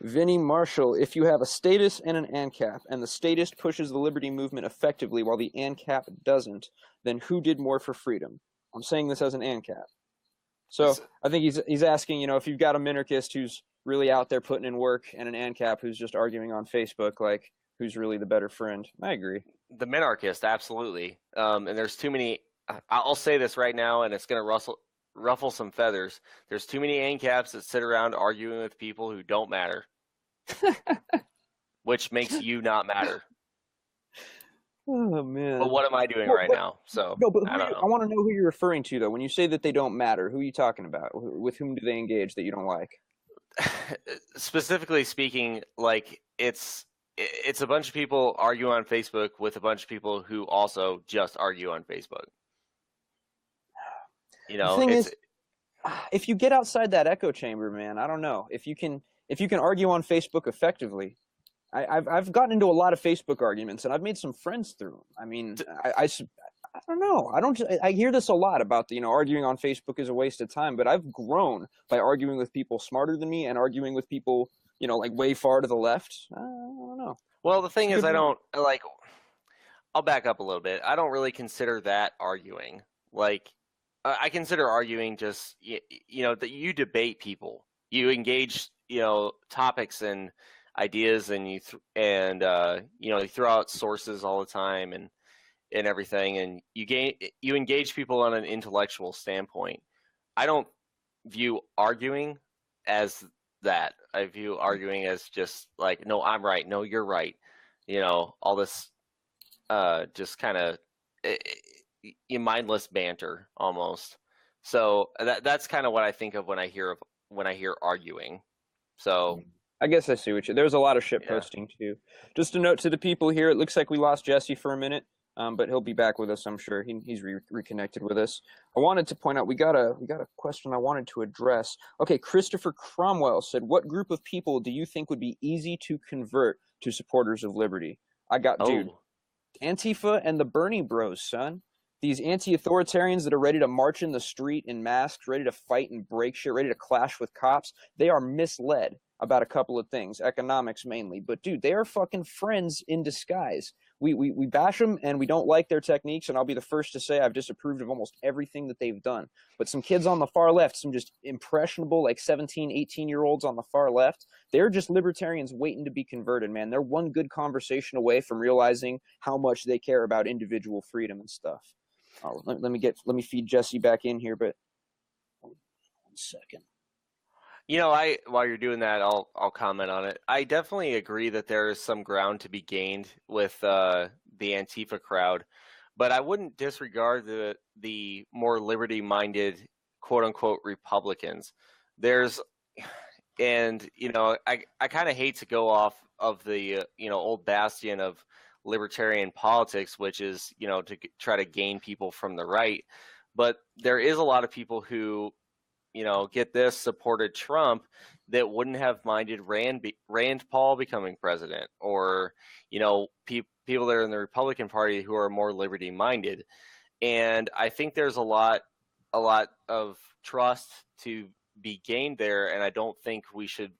Vinny Marshall, if you have a status and an ANCAP, and the statist pushes the liberty movement effectively while the ANCAP doesn't, then who did more for freedom? I'm saying this as an ANCAP. So I think he's asking, if you've got a minarchist who's really out there putting in work and an ANCAP who's just arguing on Facebook, like, who's really the better friend? I agree. The minarchist, absolutely. And there's too many. I'll say this right now, and it's going to ruffle some feathers. There's too many ANCAPs that sit around arguing with people who don't matter, which makes you not matter. Oh man. But what am I doing right now? So No, but I don't know. I want to know who you're referring to, though. When you say that they don't matter, who are you talking about? With whom do they engage that you don't like? Specifically speaking, like it's a bunch of people arguing on Facebook with a bunch of people who also just argue on Facebook. The thing is, if you get outside that echo chamber, man, I don't know. If you can argue on Facebook effectively, I've gotten into a lot of Facebook arguments, and I've made some friends through them. I mean, I don't know. I hear this a lot about arguing on Facebook is a waste of time, but I've grown by arguing with people smarter than me and arguing with people, like way far to the left. I don't know. Well, the thing It's a is, good I one. don't like. I'll back up a little bit. I don't really consider that arguing. Like, I consider arguing just that you debate people. You engage topics and ideas, and you throw out sources all the time and everything, and you engage people on an intellectual standpoint. I don't view arguing as that. I view arguing as just like, no, I'm right, no, you're right. All this just kind of mindless banter almost. So that's kind of what I think of when I hear arguing. So I guess I see what there's a lot of shit Yeah. posting too. Just a note to the people here. It looks like we lost Jesse for a minute, but he'll be back with us. I'm sure he's reconnected with us. I wanted to point out we got a question I wanted to address. Okay, Christopher Cromwell said, "What group of people do you think would be easy to convert to supporters of liberty?" Dude, Antifa and the Bernie Bros, son. These anti-authoritarians that are ready to march in the street in masks, ready to fight and break shit, ready to clash with cops. They are misled about a couple of things, economics mainly. But dude, they are fucking friends in disguise. We bash them and we don't like their techniques, and I'll be the first to say I've disapproved of almost everything that they've done. But some kids on the far left, some just impressionable, like 17, 18-year-olds on the far left, they're just libertarians waiting to be converted, man. They're one good conversation away from realizing how much they care about individual freedom and stuff. Oh, let me feed Jesse back in here, but 1 second. While you're doing that, I'll comment on it. I definitely agree that there is some ground to be gained with the Antifa crowd, but I wouldn't disregard the more liberty-minded, quote unquote, Republicans. I kind of hate to go off of the old bastion of libertarian politics, which is to try to gain people from the right, but there is a lot of people who get this, supported Trump, that wouldn't have minded Rand Paul becoming president, or people that are in the Republican Party who are more liberty minded. And I think there's a lot of trust to be gained there, and I don't think we should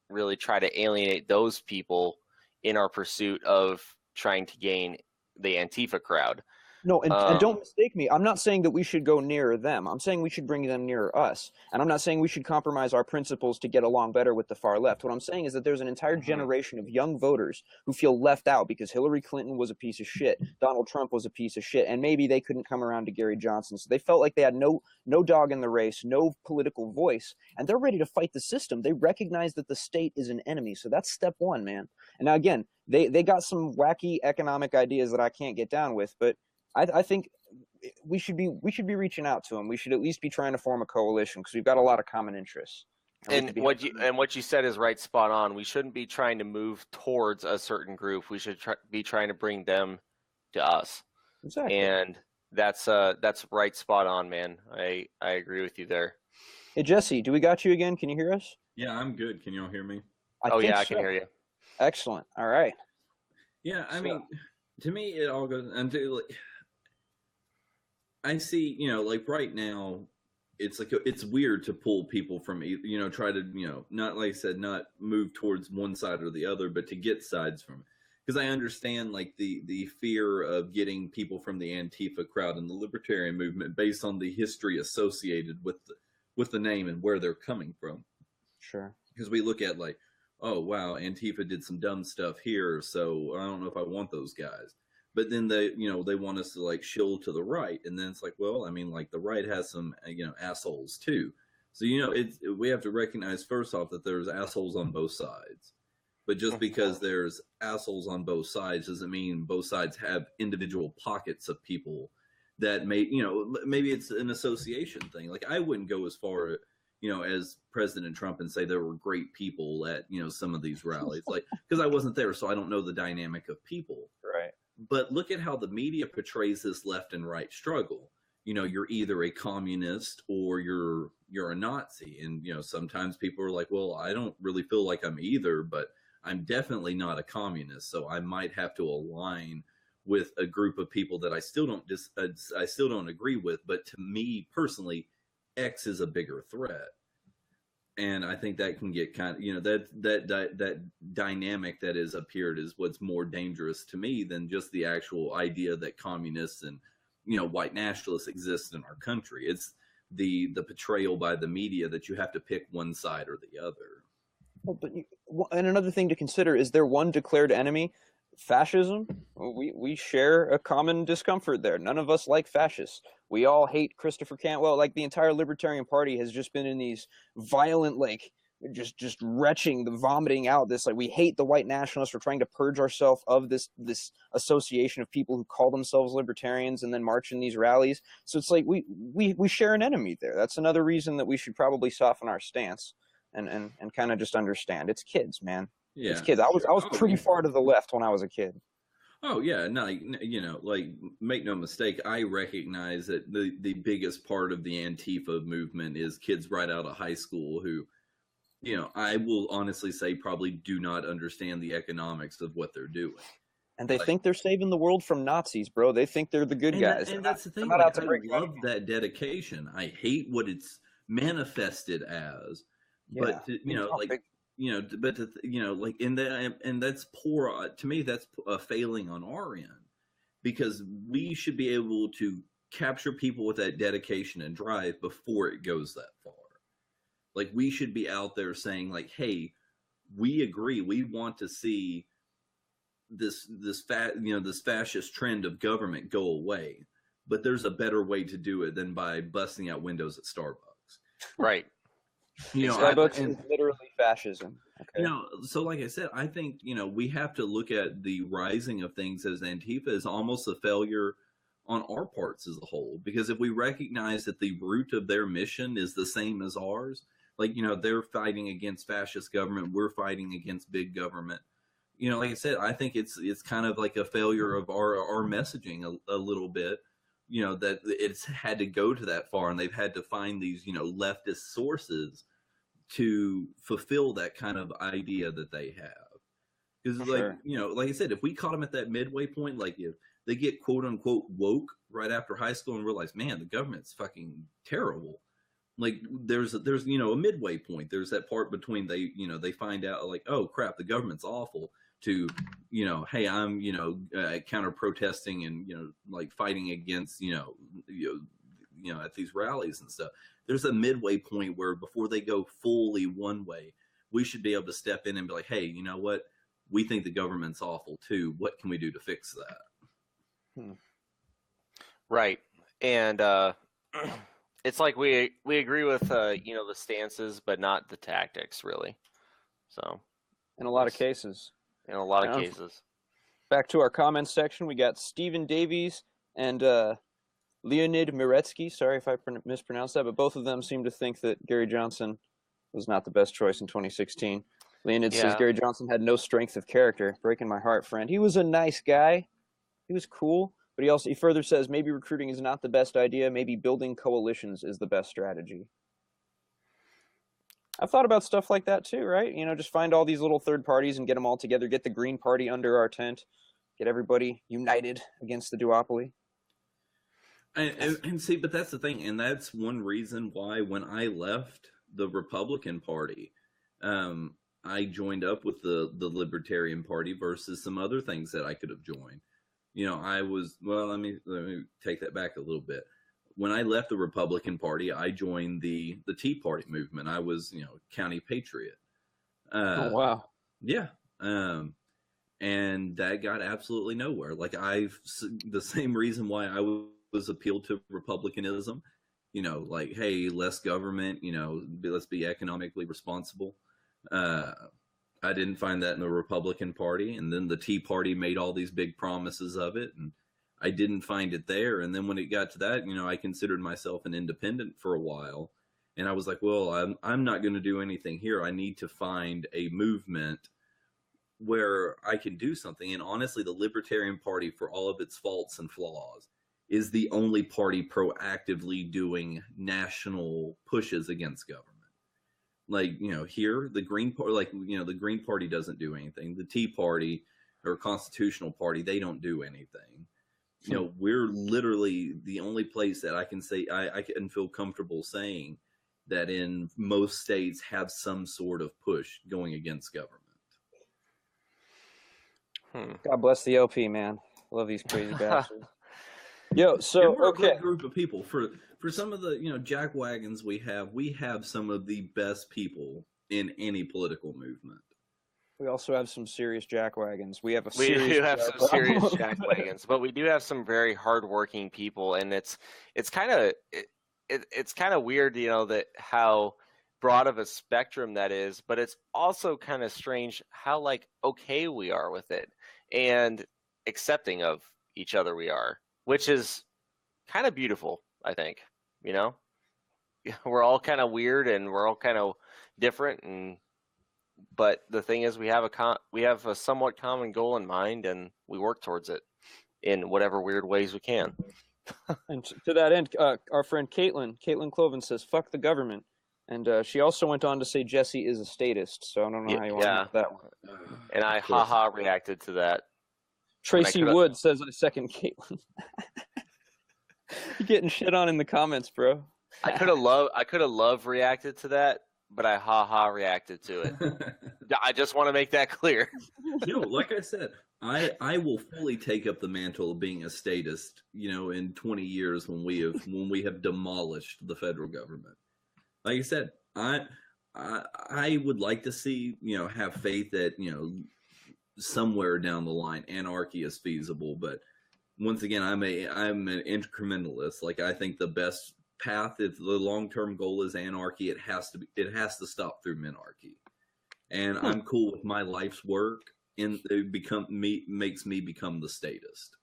really try to alienate those people in our pursuit of trying to gain the Antifa crowd. No, and don't mistake me. I'm not saying that we should go nearer them. I'm saying we should bring them nearer us. And I'm not saying we should compromise our principles to get along better with the far left. What I'm saying is that there's an entire generation of young voters who feel left out because Hillary Clinton was a piece of shit, Donald Trump was a piece of shit, and maybe they couldn't come around to Gary Johnson. So they felt like they had no dog in the race, no political voice, and they're ready to fight the system. They recognize that the state is an enemy. So that's step one, man. And now again, they got some wacky economic ideas that I can't get down with, but I think we should be reaching out to them. We should at least be trying to form a coalition because we've got a lot of common interests. And what you said is right, spot on. We shouldn't be trying to move towards a certain group. We should be trying to bring them to us. Exactly. And that's right, spot on, man. I agree with you there. Hey Jesse, do we got you again? Can you hear us? Yeah, I'm good. Can y'all hear me? I can hear you. Excellent. All right. Yeah, I mean, to me, it all goes into I see, like right now, it's like it's weird to pull people from, try to, not like I said, not move towards one side or the other, but to get sides from it. Because I understand like the fear of getting people from the Antifa crowd and the libertarian movement based on the history associated with the name and where they're coming from. Sure. Because we look at like, oh wow, Antifa did some dumb stuff here, so I don't know if I want those guys. But then they want us to like shill to the right, and then it's like, well, I mean, like the right has some assholes too. So we have to recognize first off that there's assholes on both sides. But just because there's assholes on both sides doesn't mean both sides have individual pockets of people that maybe it's an association thing. Like I wouldn't go as far, as President Trump and say there were great people at some of these rallies, like because I wasn't there, so I don't know the dynamic of people. Right. But look at how the media portrays this left and right struggle. You're either a communist or you're a Nazi. And, sometimes people are like, well, I don't really feel like I'm either, but I'm definitely not a communist. So I might have to align with a group of people that I still don't agree with. But to me personally, X is a bigger threat. And I think that can get kind of, that dynamic that is appeared is what's more dangerous to me than just the actual idea that communists and, white nationalists exist in our country. It's the portrayal by the media that you have to pick one side or the other. Well, but and another thing to consider, is there one declared enemy? Fascism? Well, we share a common discomfort there. None of us like fascists. We all hate Christopher Cantwell. Like, the entire Libertarian Party has just been in these violent, like, just retching, the vomiting out this, like, we hate the white nationalists. We're trying to purge ourselves of this association of people who call themselves libertarians and then march in these rallies. So it's like we share an enemy there. That's another reason that we should probably soften our stance and kind of just understand. It's kids, man. Yeah, It's kids. I was pretty far to the left when I was a kid. Oh yeah, no, like make no mistake, I recognize that the biggest part of the Antifa movement is kids right out of high school who, I will honestly say probably do not understand the economics of what they're doing. And they think they're saving the world from Nazis, bro. They think they're the good guys. And that's the thing. Not Like, out to break I love that dedication. I hate what it's manifested as, but like in that, and that's poor. To me, that's a failing on our end, because we should be able to capture people with that dedication and drive before it goes that far. Like, we should be out there saying, like, hey, we agree, we want to see this fascist trend of government go away, but there's a better way to do it than by busting out windows at Starbucks. Right. Starbucks is literally fascism. Okay. So like I said, I think, we have to look at the rising of things as Antifa as almost a failure on our parts as a whole, because if we recognize that the root of their mission is the same as ours, like, they're fighting against fascist government, we're fighting against big government. Like I said, I think it's kind of like a failure of our messaging a little bit, that it's had to go to that far, and they've had to find these, leftist sources to fulfill that kind of idea that they have. Because like I said, if we caught them at that midway point, like if they get quote unquote woke right after high school and realize, man, the government's fucking terrible. Like, there's a midway point. There's that part between they find out, like, oh crap, the government's awful, to, hey, I'm, counter protesting and, like fighting against, at these rallies and stuff. There's a midway point where before they go fully one way, we should be able to step in and be like, hey, you know what? We think the government's awful too. What can we do to fix that? Right. And it's like we agree with the stances, but not the tactics, really. So in a lot of cases. In a lot of cases. Back to our comments section, we got Stephen Davies and Leonid Miretsky. Sorry if I mispronounced that, but both of them seem to think that Gary Johnson was not the best choice in 2016. Leonid says Gary Johnson had no strength of character. Breaking my heart, friend. He was a nice guy. He was cool. But he further says maybe recruiting is not the best idea. Maybe building coalitions is the best strategy. I've thought about stuff like that too, right? Just find all these little third parties and get them all together. Get the Green Party under our tent. Get everybody united against the duopoly. And see, but that's the thing, and that's one reason why when I left the Republican Party, I joined up with the Libertarian Party versus some other things that I could have joined. Let me take that back a little bit. When I left the Republican Party, I joined the Tea Party movement. I was, county patriot. Oh, wow. Yeah. And that got absolutely nowhere. Like, the same reason why I was appealed to republicanism, like, hey, less government, let's be economically responsible. I didn't find that in the Republican Party. And then the Tea Party made all these big promises of it, and I didn't find it there. And then when it got to that, I considered myself an independent for a while. And I was like, well, I'm not going to do anything here. I need to find a movement where I can do something. And honestly, the Libertarian Party, for all of its faults and flaws, is the only party proactively doing national pushes against government. Like, here, the Green Party, the Green Party doesn't do anything. The Tea Party or Constitutional Party, they don't do anything. We're literally the only place that I can say, I can feel comfortable saying that in most states have some sort of push going against government. God bless the LP, man. Love these crazy bastards. Yo, so we're a great group of people. For some of the jack wagons we have some of the best people in any political movement. We also have some serious jackwagons. We have a We serious do have some problem. serious jackwagons, but we do have some very hardworking people, and it's kind of it's kind of weird, that how broad of a spectrum that is, but it's also kind of strange how like okay we are with it and accepting of each other we are, which is kind of beautiful, I think. We're all kind of weird and we're all kind of different, but the thing is we have a somewhat common goal in mind, and we work towards it in whatever weird ways we can. And to that end, our friend Caitlin Cloven says, "Fuck the government," and she also went on to say Jesse is a statist. So I don't know how you want to make that one. And I haha reacted to that. Tracy Wood says, "I second Caitlin." You're getting shit on in the comments, bro. I could have loved reacted to that, but I haha reacted to it. I just want to make that clear. Like I said, I will fully take up the mantle of being a statist, in 20 years when we have demolished the federal government. Like I said, I would like to see, have faith that, somewhere down the line anarchy is feasible, but once again, I'm an incrementalist. Like, I think the best path, if the long-term goal is anarchy, it has to stop through minarchy. And I'm cool with my life's work, and it makes me become the statist.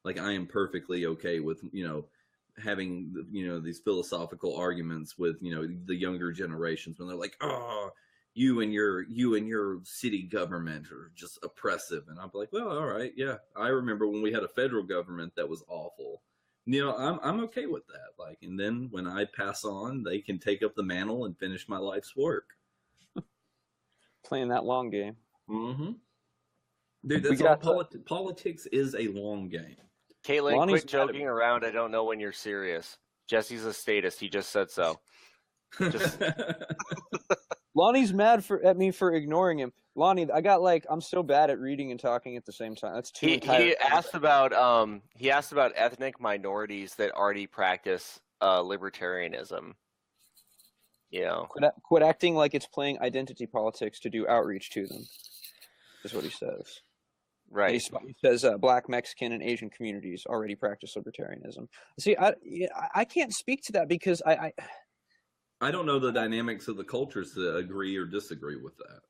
Like, I am perfectly okay with having these philosophical arguments with the younger generations when they're like, oh, you and your city government are just oppressive, and I'm like, well, all right, yeah, I remember when we had a federal government that was awful. I'm okay with that. Like, and then when I pass on, they can take up the mantle and finish my life's work. Playing that long game. Mm-hmm. Dude, that's all. Politics is a long game. Caitlin, quit joking around. I don't know when you're serious. Jesse's a statist. He just said so. Lonnie's mad at me for ignoring him. Lonnie, I'm so bad at reading and talking at the same time. That's too. He asked about ethnic minorities that already practice libertarianism. Quit acting like it's playing identity politics to do outreach to them. Is what he says. Right. He says Black, Mexican, and Asian communities already practice libertarianism. See, I can't speak to that because I don't know the dynamics of the cultures to agree or disagree with that.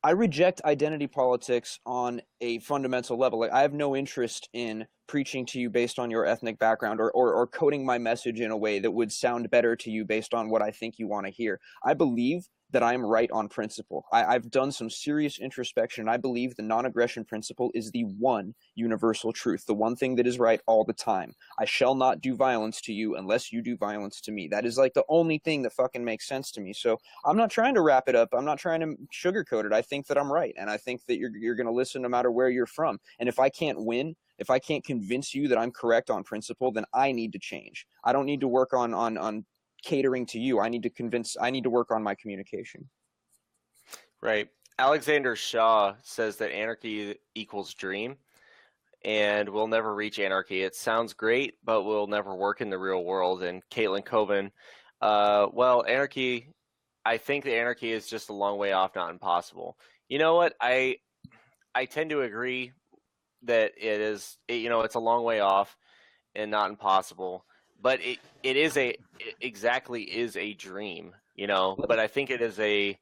I reject identity politics on a fundamental level. Like, I have no interest in preaching to you based on your ethnic background or coding my message in a way that would sound better to you based on what I think you want to hear. I believe that I am right on principle. I've done some serious introspection. I believe the non-aggression principle is the one universal truth, the one thing that is right all the time. I shall not do violence to you unless you do violence to me. That is like the only thing that fucking makes sense to me. So I'm not trying to wrap it up. I'm not trying to sugarcoat it. I think that I'm right. And I think that you're going to listen no matter where you're from. And if I can't win, if I can't convince you that I'm correct on principle, then I need to change. I don't need to work on catering to you. I need to work on my communication. Right. Alexander Shaw says that anarchy equals dream, and we'll never reach anarchy. It sounds great, but will never work in the real world. And Caitlin Coben, well, anarchy, I think the anarchy is just a long way off, not impossible. You know what? I tend to agree that it's a long way off and not impossible. But it is a dream, But I think it is a.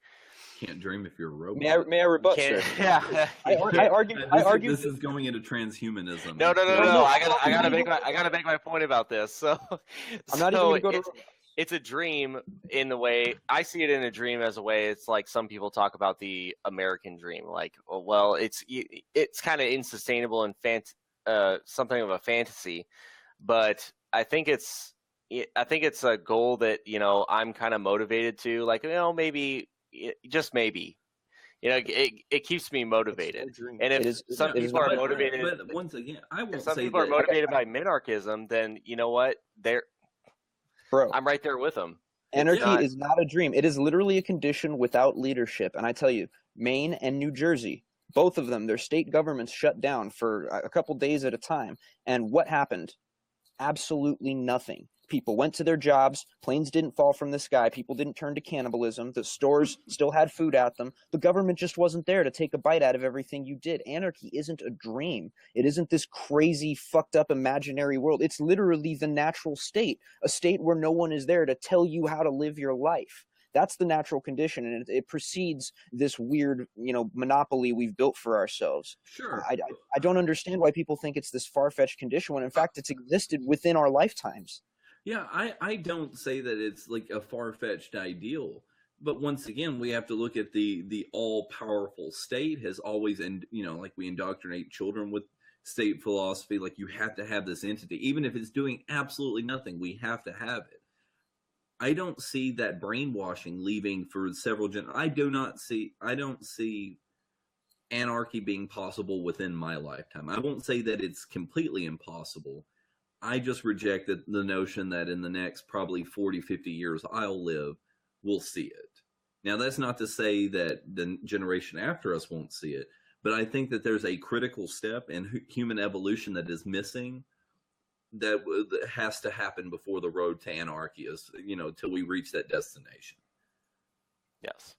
Can't dream if you're a robot. May I rebut, sir? Yeah. I argue. This is going into transhumanism. No. I gotta make my point about this. So I'm not even going to go to. It's a dream in the way I see it. In a dream as a way, it's like some people talk about the American dream. Like, well, it's kind of unsustainable and something of a fantasy, but I think it's a goal that I'm kind of motivated to, like, maybe, just maybe, it keeps me motivated. And if some people are motivated, but once again, I will if some say people are motivated by minarchism, then you know what, I'm right there with them. Anarchy is not a dream. It is literally a condition without leadership. And I tell you, Maine and New Jersey, both of them, their state governments shut down for a couple days at a time. And what happened? Absolutely nothing. People went to their jobs. Planes didn't fall from the sky. People didn't turn to cannibalism. The stores still had food at them. The government just wasn't there to take a bite out of everything you did. Anarchy isn't a dream. It isn't this crazy, fucked up imaginary world. It's literally the natural state, a state where no one is there to tell you how to live your life. That's the natural condition, and it precedes this weird, monopoly we've built for ourselves. Sure. I don't understand why people think it's this far-fetched condition when, in fact, it's existed within our lifetimes. Yeah, I don't say that it's like a far-fetched ideal, but once again, we have to look at the all-powerful state has always, and like we indoctrinate children with state philosophy, like you have to have this entity, even if it's doing absolutely nothing, we have to have it. I don't see that brainwashing leaving for several I don't see anarchy being possible within my lifetime. I won't say that it's completely impossible. I just reject the notion that in the next probably 40, 50 years I'll live, we'll see it. Now, that's not to say that the generation after us won't see it, but I think that there's a critical step in human evolution that is missing that has to happen before the road to anarchy is, till we reach that destination. Yes.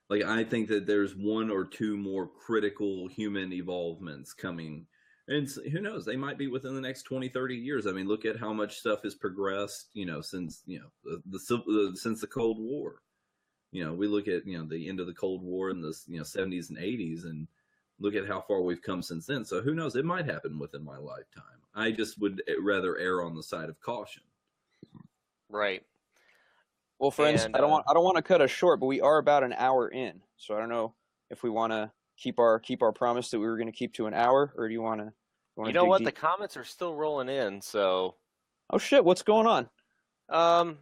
Like, I think that there's one or two more critical human evolvements coming. And who knows, they might be within the next 20, 30 years. I mean, look at how much stuff has progressed, since, since the Cold War. We look at, the end of the Cold War in the, 70s and 80s, and look at how far we've come since then. So who knows, it might happen within my lifetime. I just would rather err on the side of caution. Right. Well, friends, I don't want to cut us short, but we are about an hour in. So I don't know if we want to keep our promise that we were going to keep to an hour, or do you want to? You know what? Deep? The comments are still rolling in. So. Oh shit! What's going on? I'm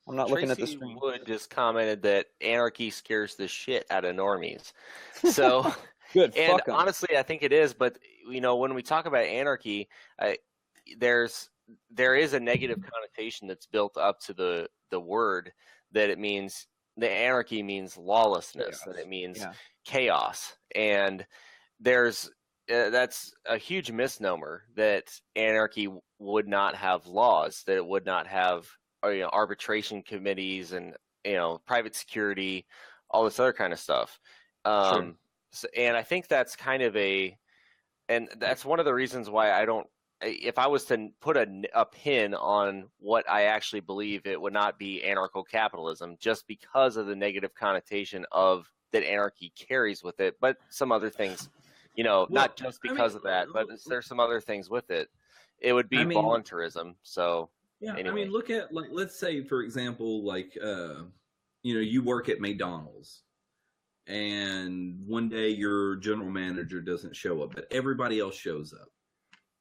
not Tracy looking at the screen. Wood just commented that anarchy scares the shit out of normies. So. Good. And honestly, I think it is. But when we talk about anarchy, there is a negative connotation that's built up to the word, that it means the anarchy means lawlessness, that it means chaos, and there's that's a huge misnomer that anarchy would not have laws, that it would not have arbitration committees and private security, all this other kind of stuff. Sure. And I think that's kind of and that's one of the reasons why I don't. If I was to put a pin on what I actually believe, it would not be anarcho-capitalism, just because of the negative connotation of that anarchy carries with it, but some other things, not just because of that, but there's some other things with it. It would be voluntarism. So yeah, anyway. Look at, like, let's say, for example, like, you work at McDonald's, and one day your general manager doesn't show up, but everybody else shows up.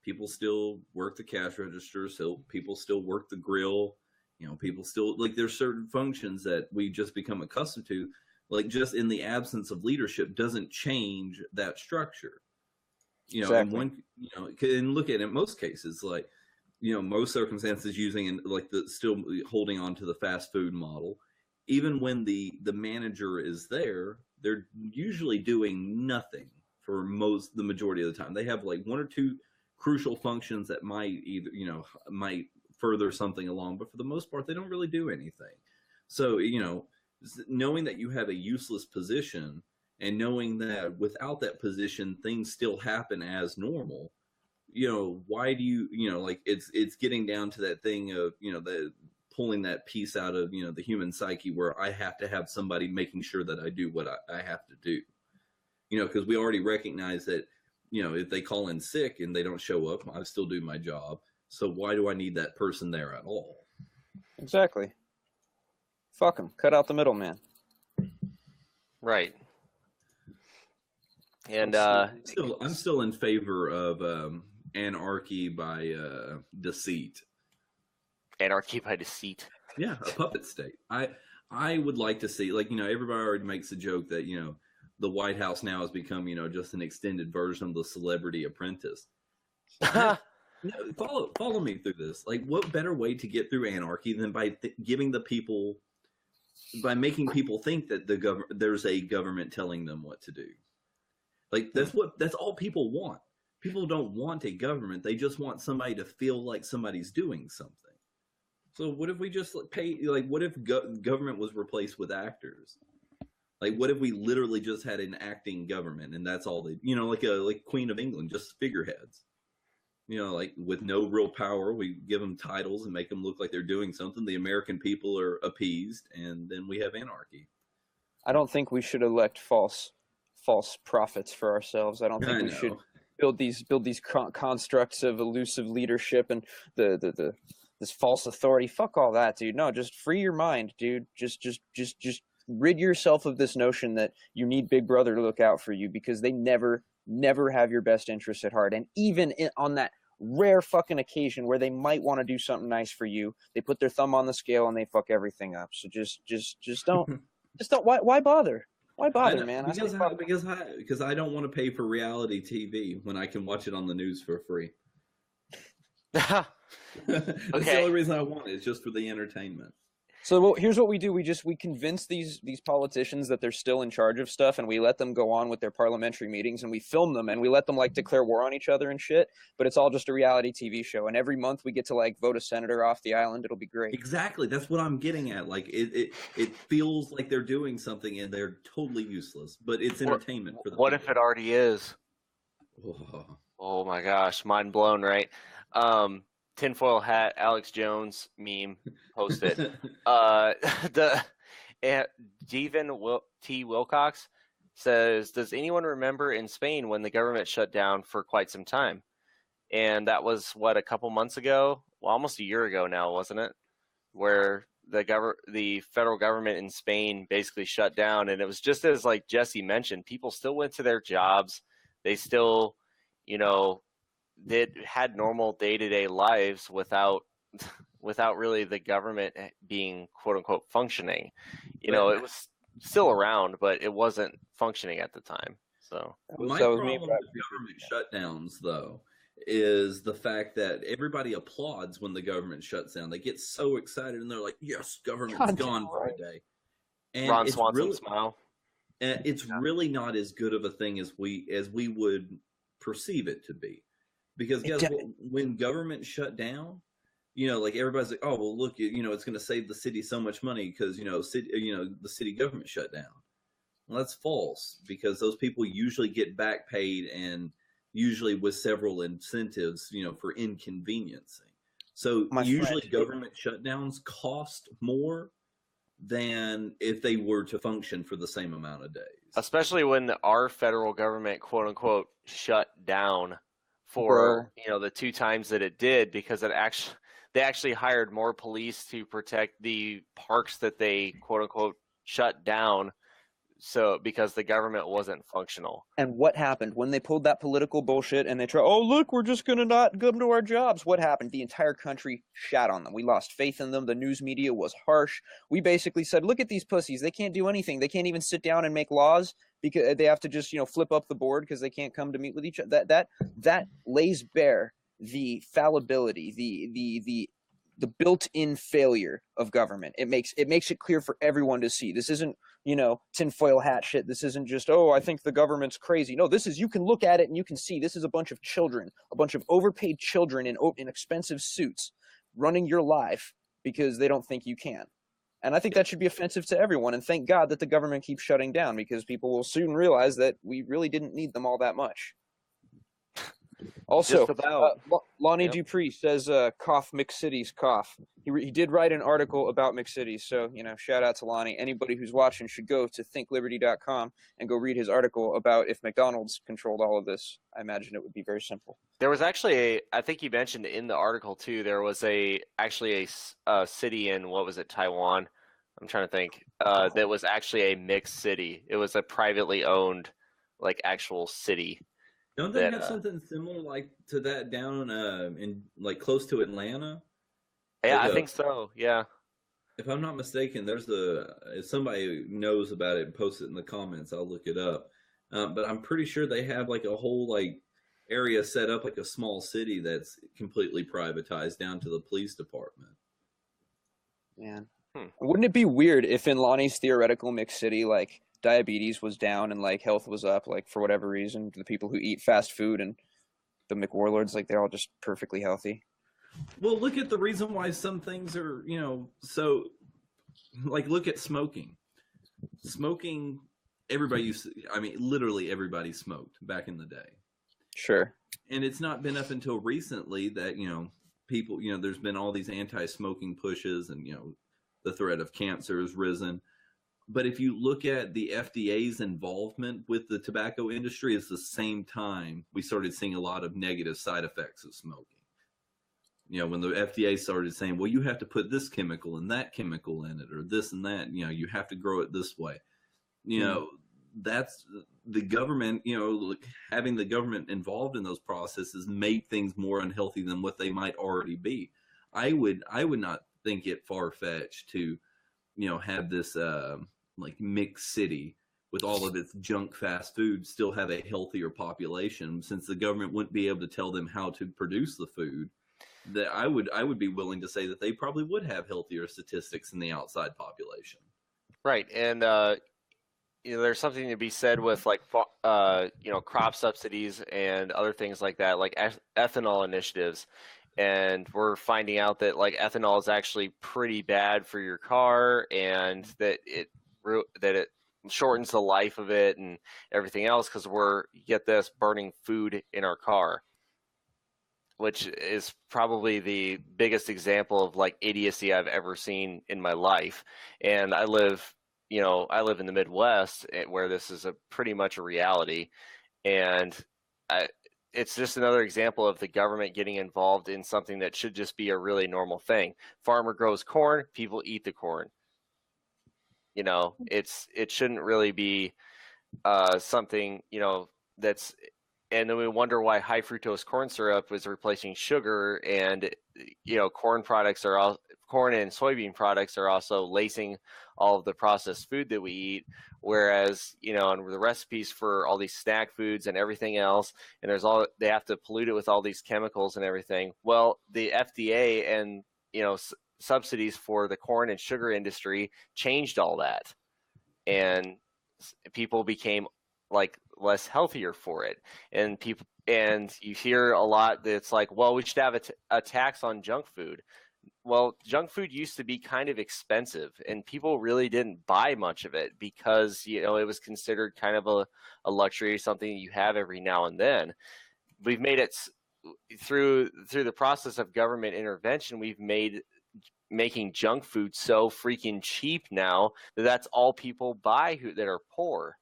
People still work the cash register, so people still work the grill. People still, like, there's certain functions that we just become accustomed to. Like, just in the absence of leadership doesn't change that structure. Exactly. And and look at it in most cases, like, most circumstances using like still holding on to the fast food model. Even when the manager is there, they're usually doing nothing for the majority of the time. They have like one or two crucial functions that might either, might further something along, but for the most part, they don't really do anything. So, knowing that you have a useless position and knowing that without that position, things still happen as normal, why do you, like, it's getting down to that thing of, the pulling that piece out of, the human psyche where I have to have somebody making sure that I do what I have to do, because we already recognize that, if they call in sick and they don't show up, I still do my job. So why do I need that person there at all? Exactly. Fuck them. Cut out the middleman. Right. And I'm still in favor of anarchy by deceit. Anarchy by deceit. Yeah, a puppet state. I would like to see, like, everybody already makes a joke that, the White House now has become, just an extended version of the Celebrity Apprentice. Follow me through this. Like, what better way to get through anarchy than by by making people think that there's a government telling them what to do? Like, that's all people want. People don't want a government; they just want somebody to feel like somebody's doing something. So what if we just pay? Like, what if government was replaced with actors? Like, what if we literally just had an acting government, and that's all they, like Queen of England, just figureheads. Like with no real power, we give them titles and make them look like they're doing something. The American people are appeased, and then we have anarchy. I don't think we should elect false prophets for ourselves. I don't think we should build these constructs of elusive leadership and this false authority. Fuck all that, dude. No, just free your mind, dude. Just rid yourself of this notion that you need Big Brother to look out for you, because they never have your best interests at heart. And even on that rare fucking occasion where they might want to do something nice for you, they put their thumb on the scale and they fuck everything up. So just don't why bother? Why bother, man? Because I don't want to pay for reality TV when I can watch it on the news for free. That's the only reason I want it. It's just for the entertainment. So here's what we do. We convince these politicians that they're still in charge of stuff, and we let them go on with their parliamentary meetings, and we film them, and we let them declare war on each other and shit. But it's all just a reality TV show, and every month we get to vote a senator off the island. It'll be great. Exactly. That's what I'm getting at. It feels like they're doing something, and they're totally useless. But it's entertainment for them. What if it already is? Oh my gosh, mind blown, right? Tinfoil hat Alex Jones meme posted. Devin T. Wilcox says, "Does anyone remember in Spain when the government shut down for quite some time?" And that was a couple months ago, well, almost a year ago now, wasn't it? Where the federal government in Spain basically shut down, and it was just as Jesse mentioned, people still went to their jobs, they still, had normal day-to-day lives without really the government being quote unquote functioning. It was still around, but it wasn't functioning at the time. So my problem with government shutdowns, though, is the fact that everybody applauds when the government shuts down. They get so excited and they're like, "Yes, government's gone for a day." And Ron Swanson smile. And it's really not as good of a thing as we would perceive it to be. Because guess what? When government shut down, everybody's like, "Oh, well, look, it's going to save the city so much money because the city government shut down." Well, that's false, because those people usually get back paid, and usually with several incentives, for inconveniencing. So usually government shutdowns cost more than if they were to function for the same amount of days. Especially when our federal government, quote unquote, shut down for the 2 times that it did, because they actually hired more police to protect the parks that they quote unquote shut down, so because the government wasn't functional. And what happened when they pulled that political bullshit and they tried, "Oh, look, we're just gonna not come to our jobs"? What happened? The entire country shat on them. We lost faith in them. The news media was harsh. We basically said, "Look at these pussies. They can't do anything. They can't even sit down and make laws, because they have to just flip up the board because they can't come to meet with each other." That lays bare the fallibility, the built-in failure of government. It makes it clear for everyone to see. This isn't tinfoil hat shit. This isn't just, "Oh, I think the government's crazy." No, this is, you can look at it and you can see this is a bunch of children, a bunch of overpaid children in expensive suits running your life because they don't think you can. And I think that should be offensive to everyone. And thank God that the government keeps shutting down, because people will soon realize that we really didn't need them all that much. Also, Lonnie Dupree says, "Cough McCity's cough." He did write an article about McCities, so shout out to Lonnie. Anybody who's watching should go to thinkliberty.com and go read his article about if McDonald's controlled all of this. I imagine it would be very simple. There was actually I think you mentioned in the article too, there was actually a city in, what was it, Taiwan? I'm trying to think. That was actually a mixed city. It was a privately owned, actual city. Don't they have something similar to that down in close to Atlanta? Yeah, I think so. Yeah. If I'm not mistaken, if somebody knows about it, post it in the comments. I'll look it up. But I'm pretty sure they have a whole area set up, a small city that's completely privatized down to the police department. Man, wouldn't it be weird if in Lonnie's theoretical mixed city, diabetes was down and health was up, for whatever reason, the people who eat fast food and the McWarlords, like they're all just perfectly healthy. Well, look at the reason why some things are, so like look at smoking. Smoking, everybody used to, I mean, literally everybody smoked back in the day. Sure. And it's not been up until recently that, people, there's been all these anti-smoking pushes and, the threat of cancer has risen. But if you look at the FDA's involvement with the tobacco industry, it's the same time we started seeing a lot of negative side effects of smoking. When the FDA started saying, well, you have to put this chemical and that chemical in it, or this and that, you have to grow it this way. That's the government, having the government involved in those processes make things more unhealthy than what they might already be. I would not think it far-fetched to, have this like mixed city with all of its junk fast food still have a healthier population, since the government wouldn't be able to tell them how to produce the food. That I would be willing to say that they probably would have healthier statistics than the outside population. Right, and there's something to be said with like crop subsidies and other things like that, like ethanol initiatives. And we're finding out that like ethanol is actually pretty bad for your car, and that it shortens the life of it and everything else, because we're, get this, burning food in our car, which is probably the biggest example of like idiocy I've ever seen in my life. And I live in the Midwest, where this is pretty much a reality. And it's just another example of the government getting involved in something that should just be a really normal thing. Farmer grows corn, people eat the corn. It shouldn't really be something, that's, and then we wonder why high fructose corn syrup was replacing sugar, and corn and soybean products are also lacing all of the processed food that we eat, whereas and the recipes for all these snack foods and everything else, and they have to pollute it with all these chemicals and everything. Well, the FDA and subsidies for the corn and sugar industry changed all that, and people became like less healthier for it. And you hear a lot that's like, well, we should have a tax on junk food. Well, junk food used to be kind of expensive, and people really didn't buy much of it because it was considered kind of a luxury, something you have every now and then. We've made it through the process of government intervention. We've made making junk food so freaking cheap now that that's all people buy that are poor.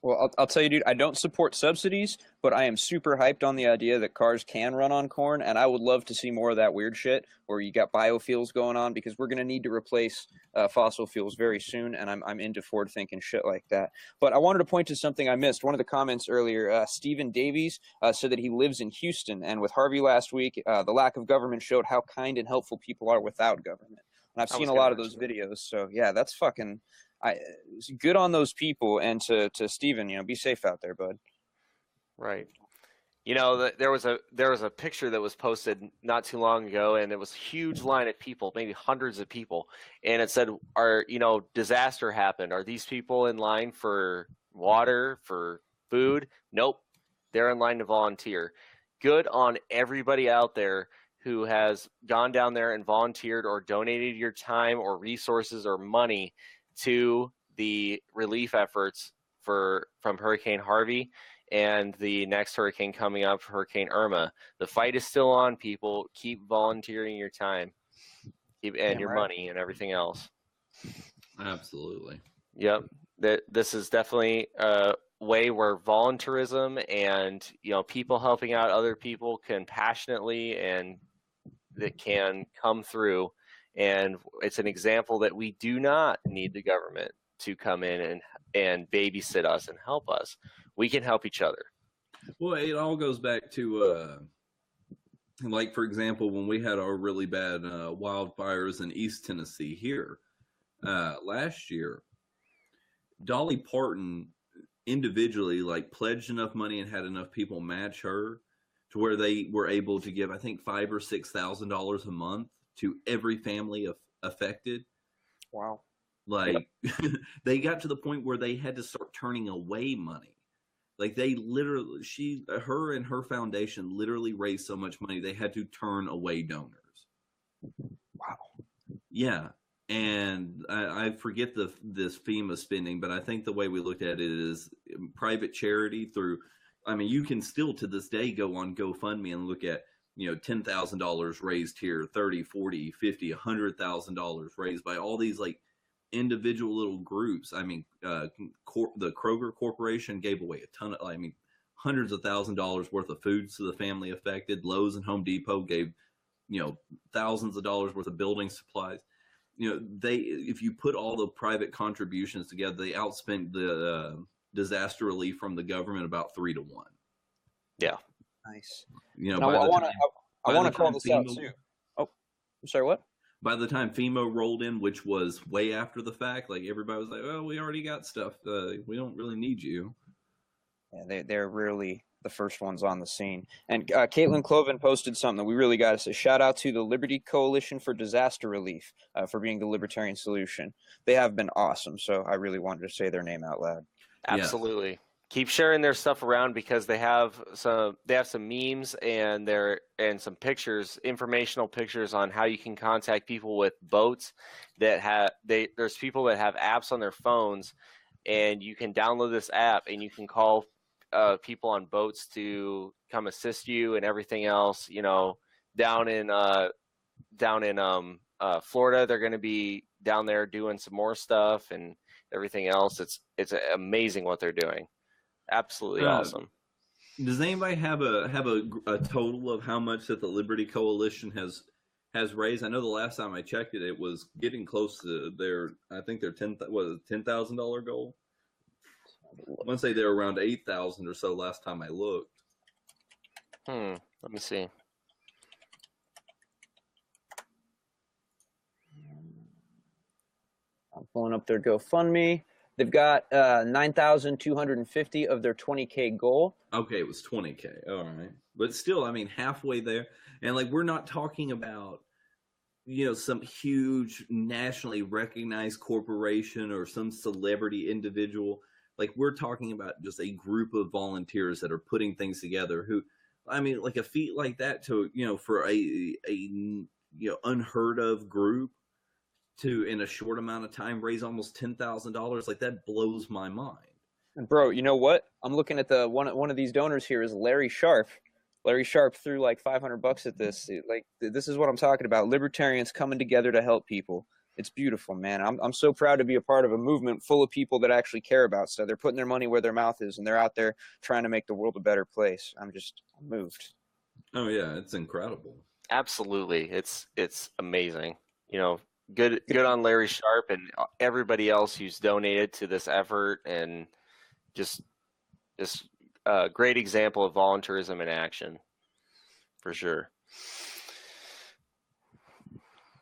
Well, I'll tell you, dude, I don't support subsidies, but I am super hyped on the idea that cars can run on corn, and I would love to see more of that weird shit where you got biofuels going on, because we're going to need to replace fossil fuels very soon, and I'm into forward thinking shit like that. But I wanted to point to something I missed. One of the comments earlier, Stephen Davies said that he lives in Houston, and with Harvey last week, the lack of government showed how kind and helpful people are without government. And I've seen a lot of those videos, so yeah, that's fucking... good on those people, and to Steven, be safe out there, bud. Right. There was a picture that was posted not too long ago, and it was a huge line of people, maybe hundreds of people, and it said, disaster happened. Are these people in line for water, for food? Nope. They're in line to volunteer. Good on everybody out there who has gone down there and volunteered or donated your time or resources or money to the relief efforts from Hurricane Harvey and the next hurricane coming up, Hurricane Irma. The fight is still on, people. Keep volunteering your time and your money and everything else. Absolutely. Yep. This is definitely a way where volunteerism and people helping out other people can passionately and that can come through. And it's an example that we do not need the government to come in and babysit us and help us. We can help each other. Well, it all goes back to, like, for example, when we had our really bad wildfires in East Tennessee here last year, Dolly Parton individually, like, pledged enough money and had enough people match her to where they were able to give, I think, $5,000 or $6,000 a month to every family affected. Wow. Like, they got to the point where they had to start turning away money. Like they literally, her and her foundation literally raised so much money they had to turn away donors. Wow. Yeah, and I forget this FEMA spending, but I think the way we looked at it is private charity through. I mean, you can still to this day go on GoFundMe and look at $10,000 raised here, 30, 40, 50, $100,000 raised by all these like individual little groups. I mean, the Kroger Corporation gave away a ton of, hundreds of $1,000s worth of foods to the family affected. Lowe's and Home Depot gave, thousands of dollars worth of building supplies. If you put all the private contributions together, they outspent the disaster relief from the government about 3 to 1. Yeah. Nice. Now, I want to call this out too. Oh, I'm sorry. What? By the time FEMA rolled in, which was way after the fact, like everybody was like, "Oh, we already got stuff. We don't really need you." Yeah, they're really the first ones on the scene. And Caitlin Cloven posted something that we really got to say. Shout out to the Liberty Coalition for Disaster Relief for being the libertarian solution. They have been awesome. So I really wanted to say their name out loud. Absolutely. Yeah. Keep sharing their stuff around because they have some memes and some pictures, informational pictures on how you can contact people with boats that there's people that have apps on their phones, and you can download this app and you can call people on boats to come assist you and everything else. Down in Florida, they're going to be down there doing some more stuff and everything else. It's amazing what they're doing. Absolutely awesome. Does anybody have a total of how much that the Liberty Coalition has raised? I know the last time I checked it, it was getting close to their $10,000 goal. I want to say they're around 8,000 or so last time I looked. Let me see. I'm pulling up their GoFundMe. They've got 9,250 of their 20K goal. Okay, it was 20K. All right. But still, I mean, halfway there. And we're not talking about, some huge nationally recognized corporation or some celebrity individual. We're talking about just a group of volunteers that are putting things together who, a feat like that to, for a unheard of group to, in a short amount of time, raise almost $10,000. That blows my mind. And bro, you know what? I'm looking at the one of these donors here is Larry Sharp. Larry Sharp threw $500 at this. This is what I'm talking about. Libertarians coming together to help people. It's beautiful, man. I'm so proud to be a part of a movement full of people that actually care about stuff. They're putting their money where their mouth is, and they're out there trying to make the world a better place. I'm moved. Oh yeah, it's incredible. Absolutely, it's amazing. Good on Larry Sharp and everybody else who's donated to this effort, and just a great example of volunteerism in action, for sure.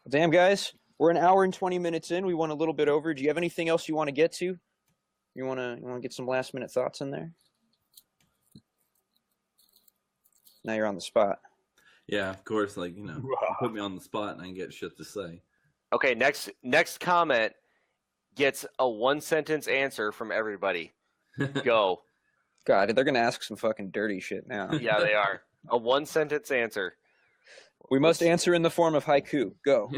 Damn, guys, we're an hour and 20 minutes in. We went a little bit over. Do you have anything else you want to get to? You want to get some last minute thoughts in there? Now you're on the spot. Yeah, of course. Put me on the spot and I can get shit to say. Okay, next comment gets a 1-sentence answer from everybody. Go. God, they're gonna ask some fucking dirty shit now. Yeah, they are. A 1-sentence answer. We must answer in the form of haiku. Go.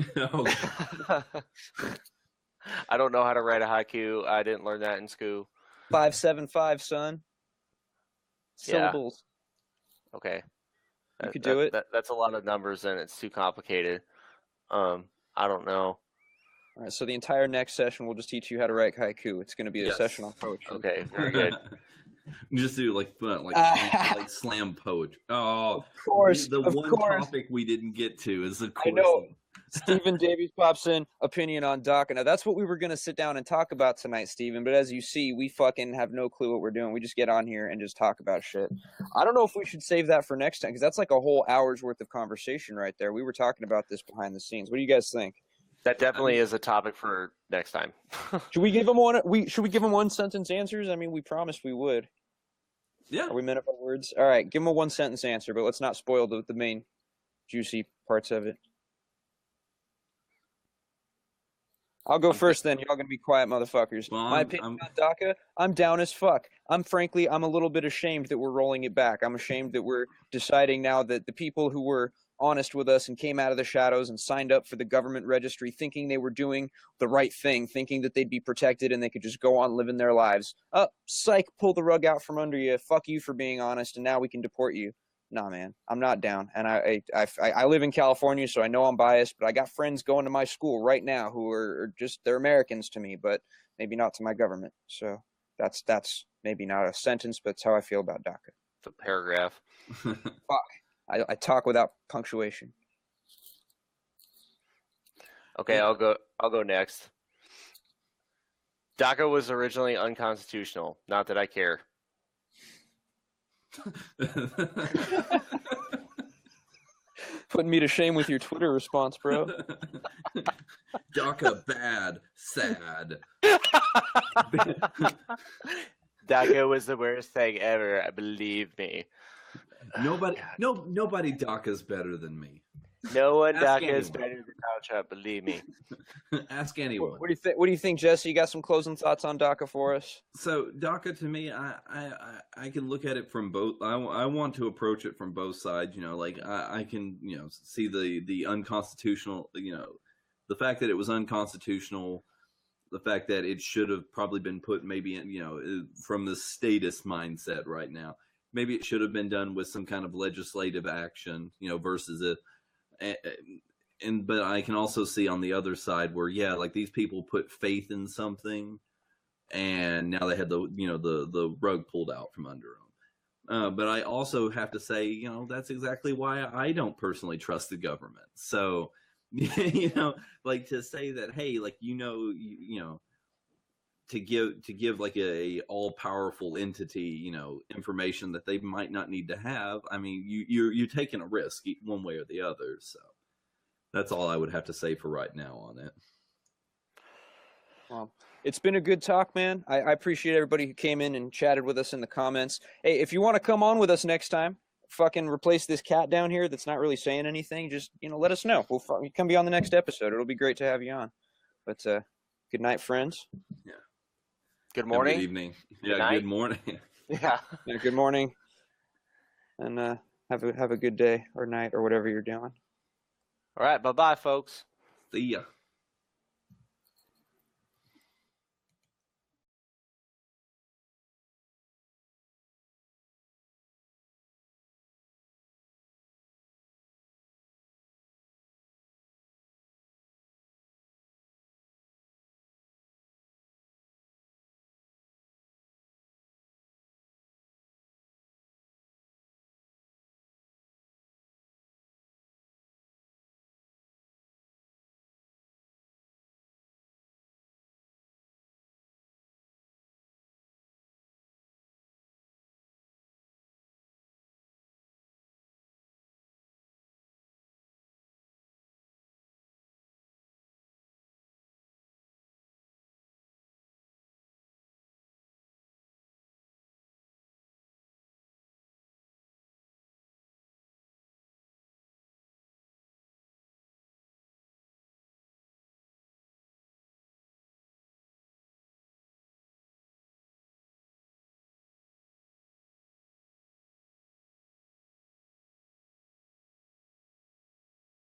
I don't know how to write a haiku. I didn't learn that in school. 575, son. Syllables. Yeah. Okay. You could do it. That's a lot of numbers and it's too complicated. I don't know. All right, so the entire next session we'll just teach you how to write haiku. It's going to be a session on poetry. Okay, very good. Just do slam poetry. Oh, of course. The one topic we didn't get to is of course. I know. Stephen Davies pops in opinion on DACA. Now that's what we were going to sit down and talk about tonight, Stephen. But as you see, we fucking have no clue what we're doing. We just get on here and just talk about shit. I don't know if we should save that for next time because that's like a whole hour's worth of conversation right there. We were talking about this behind the scenes. What do you guys think? That definitely is a topic for next time. Should we give them one? Should we give them 1-sentence answers? I mean, we promised we would. Yeah. Are we men of our words? All right, give them a 1-sentence answer, but let's not spoil the main juicy parts of it. I'll go first then. Y'all gonna be quiet, motherfuckers. Well, My opinion on DACA, I'm down as fuck. I'm a little bit ashamed that we're rolling it back. I'm ashamed that we're deciding now that the people who were honest with us and came out of the shadows and signed up for the government registry thinking they were doing the right thing, thinking that they'd be protected and they could just go on living their lives. Psych, pull the rug out from under you. Fuck you for being honest, and now we can deport you. Nah, man, I'm not down. And I live in California, so I know I'm biased, but I got friends going to my school right now who are just, they're Americans to me, but maybe not to my government. So that's maybe not a sentence, but it's how I feel about DACA. It's a paragraph. Fuck. I talk without punctuation. Okay, I'll go next. DACA was originally unconstitutional. Not that I care. Putting me to shame with your Twitter response, bro. DACA bad, sad. DACA was the worst thing ever. Believe me. Nobody DACA's better than me. No one Ask DACA is anyone. better than Donald Trump. Believe me. Ask anyone. What do you think, Jesse? You got some closing thoughts on DACA for us? So DACA, to me, I can look at it from both. I want to approach it from both sides. Like I can see the unconstitutional. The fact that it was unconstitutional, the fact that it should have probably been put maybe in from the statist mindset right now. Maybe it should have been done with some kind of legislative action, versus it. But I can also see on the other side where, like these people put faith in something, and now they had the rug pulled out from under them. But I also have to say, that's exactly why I don't personally trust the government. So, like to say that, hey, like to give like a all powerful entity, information that they might not need to have. I mean, you're taking a risk one way or the other. So that's all I would have to say for right now on it. Well, it's been a good talk, man. I appreciate everybody who came in and chatted with us in the comments. Hey, if you want to come on with us next time, fucking replace this cat down here that's not really saying anything, just let us know. We'll come be on the next episode. It'll be great to have you on. But good night, friends. Yeah. Good morning. Good evening. Good Yeah. night. Good morning. Yeah. Yeah, good morning. And have a good day or night or whatever you're doing. All right. Bye-bye, folks. See ya.